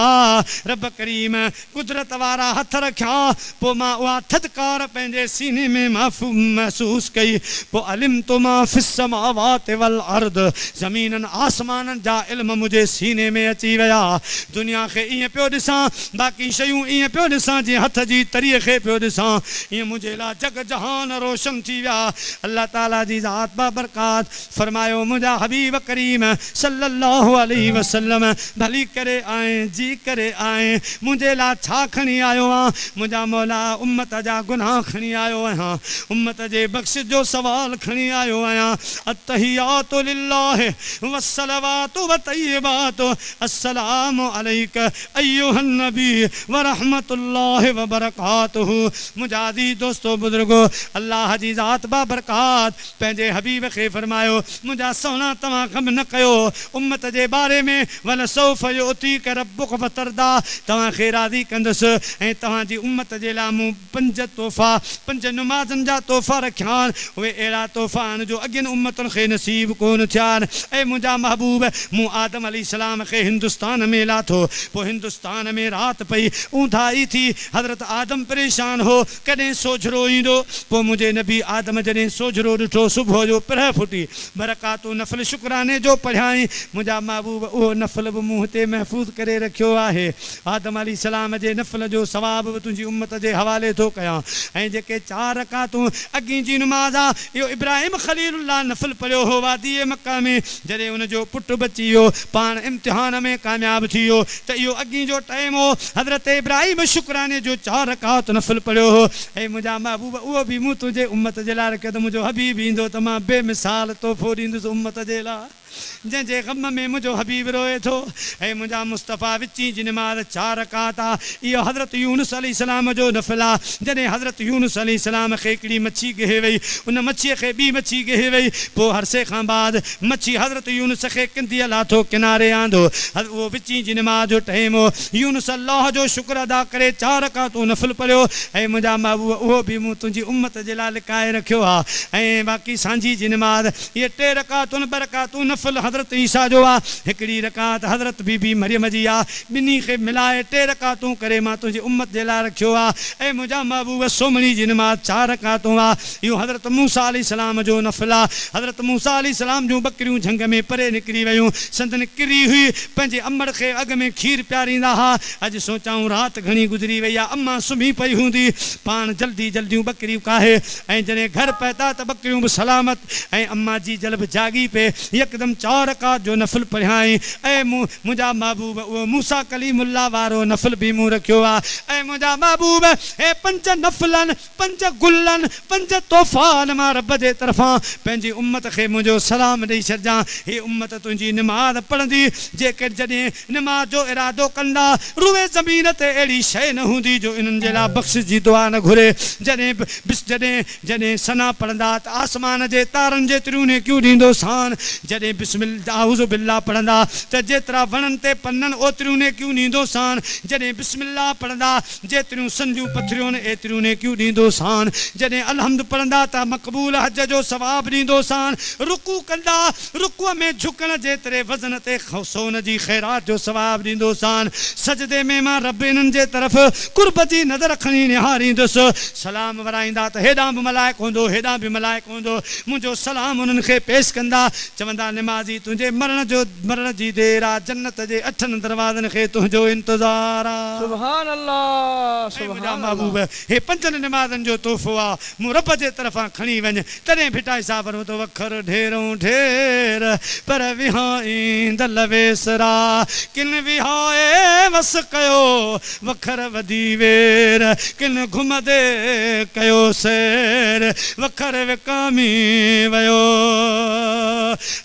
रब करीम कुदरत वारा हथ रखिया पोइ मां उहा थदकार पंहिंजे सीने में महसूस कई। पोइ अलिम तो मां फिस समावात वल अर्द ज़मीननि आसमाननि जा इल्म मुंहिंजे सीने में अची विया। दुनिया खे ईअं पियो ॾिसां बाक़ी शयूं ईअं पियो ॾिसां जीअं हथ जी तरीअ खे पियो ॾिसां ईअं मुंहिंजे लाइ जग जहान रोशन थी विया। अल्लाह ताला जी ज़ात बाबरकात फरमायो मुंहिंजा हबीब करीम सल्लल्लाहु अलैहि वसल्लम भली करे आए जी करे आए मुंहिंजे लाइ छा खणी आयो आहियां। मुंहिंजा मौला उम्मत जा गुनाह खणी आयो आहियां उम्मत जे बख़्शिश जो सवाल खणी आयो आहियां। अत्तहियातु लिल्लाहि वस्सलवातु वतय्यबातु अस्सलामु अलैक अय्युहन नबी व रहमतुल्लाहि व बरकातुहू। मुंहिंजा दी दोस्तो बुज़ुर्गो अल्लाह जी ज़ात बाबरकात पंहिंजे हबीब खे फरमायो मुंहिंजा सोना तव्हां ग़म न कयो उम्मत जे बारे में वल सौफ युतीक रब्बुक फतरदा तव्हांखे राज़ी कंदुसि ऐं तव्हांजी उम्मत जे लाइ मूं पंज नमाज़नि जा तोहफ़ा रखिया आहिनि। उहे अहिड़ा तोहफ़ा आहिनि जो अॻियनि उम्मतुनि खे नसीब कोन थिया आहिनि। ऐं मुंहिंजा महबूब मूं आदम अलैहिस्सलाम खे हिंदुस्तान में लाथो पोइ हिंदुस्तान में राति पई ऊंधाई थी हज़रत आदम परेशान हो कॾहिं सोझरो ईंदो पोइ मुंहिंजे नबी आदम जॾहिं सोझरो ॾिठो सुबुह जो पिरह फुटी बरकातू नफ़ल शुक्राने जो पढ़ियाई। मुंहिंजा महबूब उहो नफ़ल बि मूं हिते महफ़ूज़ करे रखियो आहे। आदम अलैहिस्सलाम जे नफ़ल जो सवाब बि तुंहिंजी उम्मत जे हवाले थो कयां। ऐं जेके 4 रकातूं अॻी जी नमाज़ आहे इहो इब्राहिम ख़लीलुल्लाह नफ़ल पढ़ियो हो वादी मक्का में जॾहिं उनजो पुटु बची वियो पाण इम्तिहान में कामयाबु थी वियो त इहो अॻी जो टाइम हो हज़रत इब्राहिम शुक्राने जो 4 रकात नफ़ल पढ़ियो हो। ऐं मुंहिंजा महबूब उहो बि मूं तुंहिंजे उम्मत जे लाइ रखियो त मुंहिंजो हबीब ईंदो त मां बेमिसाल तोहफ़ो ॾींदुसि उम्मत जे लाइ जंहिंजे ग़म में मुंहिंजो हबीब रोए थो। ऐं मुंहिंजा मुस्तफ़ा विची जी नमाज़ 4 रकात आहे इहो हज़रत यूनुस अलैहिस्सलाम जो नफ़ल आहे। जॾहिं हज़रत यूनुस अलैहिस्सलाम खे हिकिड़ी मच्छी ॻहे वई उन मच्छीअ खे ॿी मच्छी ॻहे वई पोइ हरसे खां बाद मच्छी हज़रत यूनुस खे किंदीअ लाथो किनारे आंदो उहो विची जी नमाज़ जो टाइम हो। यूनुस अल्लाह जो शुक्र अदा करे 4 रकातूं नफ़ल पढ़ियो। ऐं मुंहिंजा महबूब उहो बि मूं तुंहिंजी उम्मत जे लाइ लिकाए रखियो आहे। ऐं बाक़ी सांझी जी नमाज़ इहे 3 रकातूं 2 रकातूं नफ़ल नफल हज़रत ईसा जो आ, हिकिड़ी रकात हज़रत बीबी मरियम जी आ, ॿिन्ही खे मिलाए 3 रकातूं करे मां तुंहिंजी उम्मत जे लाइ रखियो आ। ऐं मुंहिंजा महबूब सोमणी जी नमाज़ 4 रकातूं आ। इहो हज़रत मूसा अलैहिस्सलाम जो नफल आ। हज़रत मूसा अलैहिस्सलाम जूं बकरियूं झंग में परे निकिरी वियूं, संदन किरी हुई, पंहिंजे अमड़ खे अॻ में खीर पियारींदा हा। अॼु सोचाऊं राति घणी गुज़री वई आहे, अम्मा सुम्ही पई हूंदी, पाण जल्दी जल्दियूं बकरियूं काहे, ऐं जॾहिं घर पहुता त बकरियूं बि सलामत, ऐं अम्मा जी जल बि जागी पे, यकदम 4 रकात जो नफल पढ़ियाई। ऐं मुंहिंजा महबूब उहो मूसा कलीमुल्लाह वारो नफल बि मूं रखियो आहे। ऐं मुंहिंजा महबूब हे 5 नफलनि, 5 गुलनि, 5 तोहफ़ान मां रब जे तरफ़ां पंहिंजी उम्मत खे मुंहिंजो सलाम ॾेई छॾिजां। हे उम्मत तुंहिंजी निमाज़ पढ़ंदी, जेके जॾहिं निमाज़ जो इरादो कंदा, रुए ज़मीन ते अहिड़ी शइ न हूंदी जो इन्हनि जे लाइ बख़्श जी दुआ न घुरे। जॾहिं सना पढ़ंदा त आसमान जे तारनि जेतिरियूं नेकियूं ॾींदो सान। जॾहिं बिस्मिल्लाह आऊज़ु बिल्लाह पढ़ंदा त जेतिरा वणनि ते पननि ओतिरियूं नेकियूं ॾींदो सान। जॾहिं बिस्मिल्लाह पढ़ंदा जेतिरियूं संदियूं पथरियूं आहिनि एतिरियूं नेकियूं ॾींदो सान। जॾहिं अलहम्द पढ़ंदा त मक़बूल हज जो सवाब ॾींदो सान। रुकू कंदा, रुकूअ में झुकण जेतिरे वज़न ते सोन जी ख़ैरात जो सवाब ॾींदो सान। सजदे में मां रब इन्हनि जे तरफ़ कुर्ब जी नज़र खणी निहारींदुसि। सलाम वराईंदा त हेॾां बि मलाइक हूंदो, हेॾां बि मलाइक हूंदो। मुंहिंजो सलाम उन्हनि खे पेश कंदा, चवंदा निमाज़ी तुंहिंजे मरण जी देर आहे, जन्नत जे 8 दरवाज़नि खे तुंहिंजो इंतज़ार आहे। सुभान अल्लाह, सुभान महबूब हे 5 निमाज़नि जो तोहफ़ो आहे, मूं रब जे तरफ़ां खणी वञ। तॾहिं भिटाई साहब तो वखर ढेरों ढेर पर विहाईंद लवेसरा, किन विहाए वस कयो वखर वधी वेर, किन घुमदे कयो सैर वखर विकामी वयो।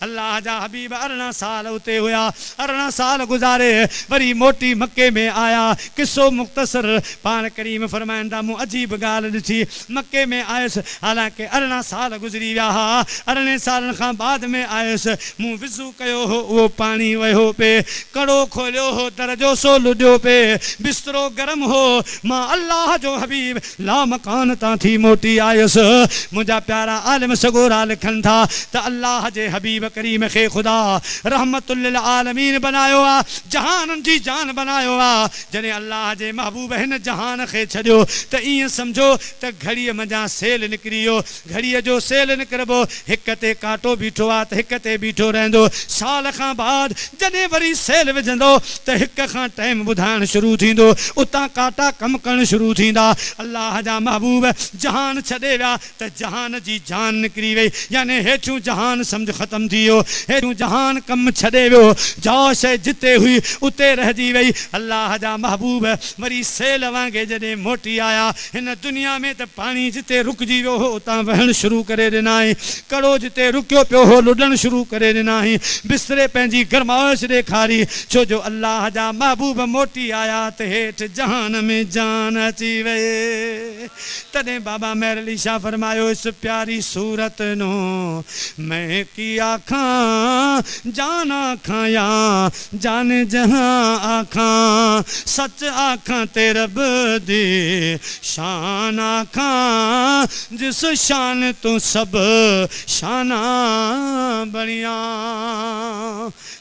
अल्लाह जा हबीब 18 साल उते हुया, 18 साल गुज़ारे वरी मोटी मक्के में आया। किस्सो मुख़्तसर पाण करीम फरमाईंदा, मूं अजीब ॻाल्हि ॾिठी, मक्के में आयुसि, हालांकि 18 साल गुज़री विया हा। 18 सालनि खां बाद में आयुसि, मूं विज़ू कयो हो, उहो पाणी वयो पे, कड़ो खोलियो हो, दर जो सो लुॾियो पे, बिस्तरो गरम हो। मां अल्लाह जो हबीब ला मकान तां थी मोटी आयुसि। मुंहिंजा प्यारा आलिम सगोरा लिखनि था त अल्लाह जे हबीब करीम खे ख़ुदा रहमतुल लिल आलमीन बनायो आहे, जहाननि जी जान बनायो आहे। जॾहिं अल्लाह जे महबूब हिन जहान खे छॾियो त ईअं सम्झो त घड़ीअ मंझां सेल निकिरी वियो। घड़ीअ जो सेल निकिरबो, हिक ते कांटो बीठो आहे त हिक ते बीठो रहंदो। साल खां बाद जॾहिं वरी सेल विझंदो त हिक खां टाइम ॿुधाइणु शुरू थींदो, उतां कांटा कमु करणु शुरू थींदा। अल्लाह जा महबूब जहान छॾे विया त जहान जी जान निकिरी वई, यानी हेठियूं जहान सम्झ ख़तमु थी वियो, हेठियूं जहान कमु छॾे वियो। जा शइ जिते हुई उते रहिजी वई। अल्लाह जा महबूब वरी सेल वांगुरु जॾहिं मोटी आया, हिन दुनिया में त पाणी जिते रुकिजी वियो हो उतां वहणु शुरू करे ॾिनाई, कड़ो जिते रुकियो पियो हो लुॾणु शुरू करे ॾिनाई, बिस्तरे पंहिंजी गरमाइश ॾेखारी, छो जो अल्लाह जा महबूब मोटी आया त हेठि जहान में जान अची वई। तॾहिं बाबा मेहर अली शाह फरमायो, इस प्यारी सूरत नो मैं की आखां, जान आखां या जान जहां आखां, सच आखां ते रब दी शान आखां, जिस शान तो सब शाना बणिया।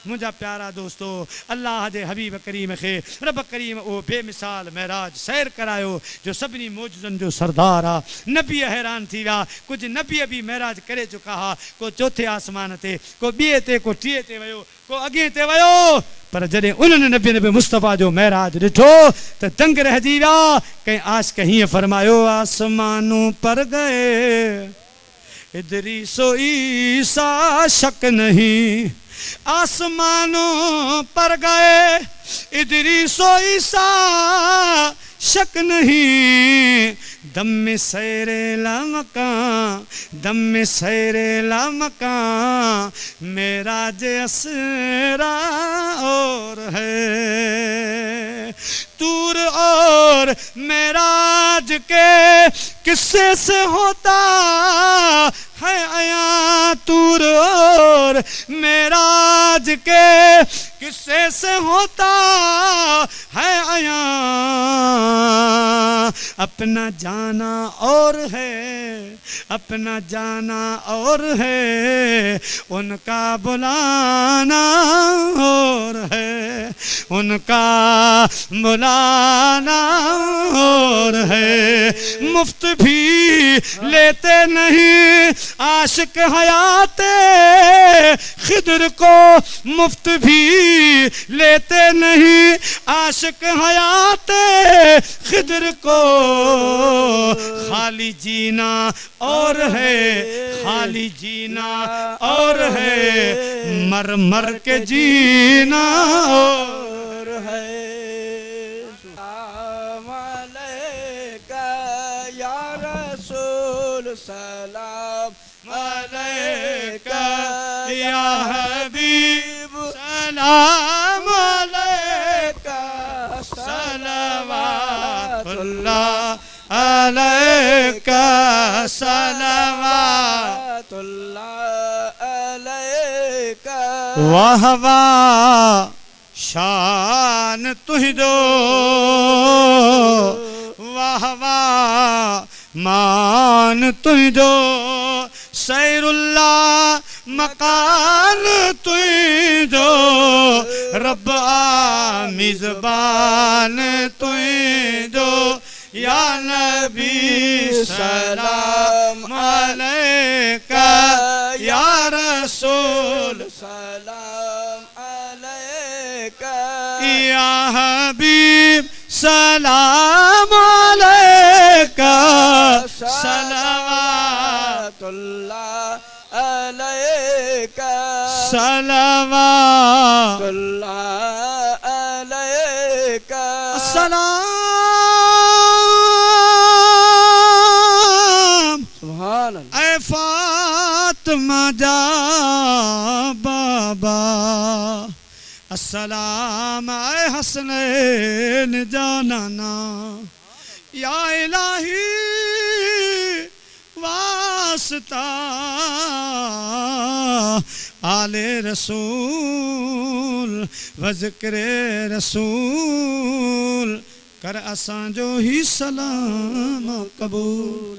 मुंहिंजा प्यारा दोस्तो, अल्लाह जे हबीब करीम खे रब करीम ओ बेमिसाल महराज सैर करायो जो सभिनी मौजूदनि जो सरदार आहे। नबी हैरान थी विया, कुझु नबी बि महराज करे चुका हा, को 4थे आसमान ते, को 2 ते, को 3 ते वियो, को अॻे ते वियो। पर जॾहिं उन्हनि नबी मुस्तफ़ा जो महराज ॾिठो त दंग रहिजी विया। कंहिं आशिक़ हीअं फरमायो, आसमानों पर गए इदरीसो ईसा शक नहीं, आसमानों पर गए इदरीसो ईसा शक नहीं, दम में सैरे लामकां, दम में सैरे लामकां, मेरा जे असरा और है, तूर और मेराज के किस्से से होता है आया, तूर और मेराज के किस्से से होता है आया, अपना जाना और है, अपना जाना और है, उनका बुलाना और है, उनका बुलाना और है। मुफ्त भी लेते नहीं आशिक हयाते खिदर को, मुफ्त भी लेते नहीं आशिक हयाते खिदर को। खाली जीना और है, खाली जीना और है, मर मर के जीना और है। सलाम अलैका या हबीब, सलाम अलैका, सलवातुल्लाह अलैका, सलवातुल्लाह अलैका। वाह वाह शान तुहि दो, वाह वाह मान तुझ दो, सैरुल्लाह मकान तुझ दो, रब मिज़बान तुझ दो, या नबी सलाम अलैका, या रसूल सलाम अलैका, या हबीब सलाम अलैका, सलवातुल्लाह अलैका, सलवातुल्लाह अलैका। अस्सलाम सुभान अल्लाह। ऐ फातिमा जा बाबा, अस्सलाम ऐ हसनैन जानाना, या इलाही वास्ता आले रसूल व ज़िक्रे रसूल कर असां जो ही सलाम कबूल।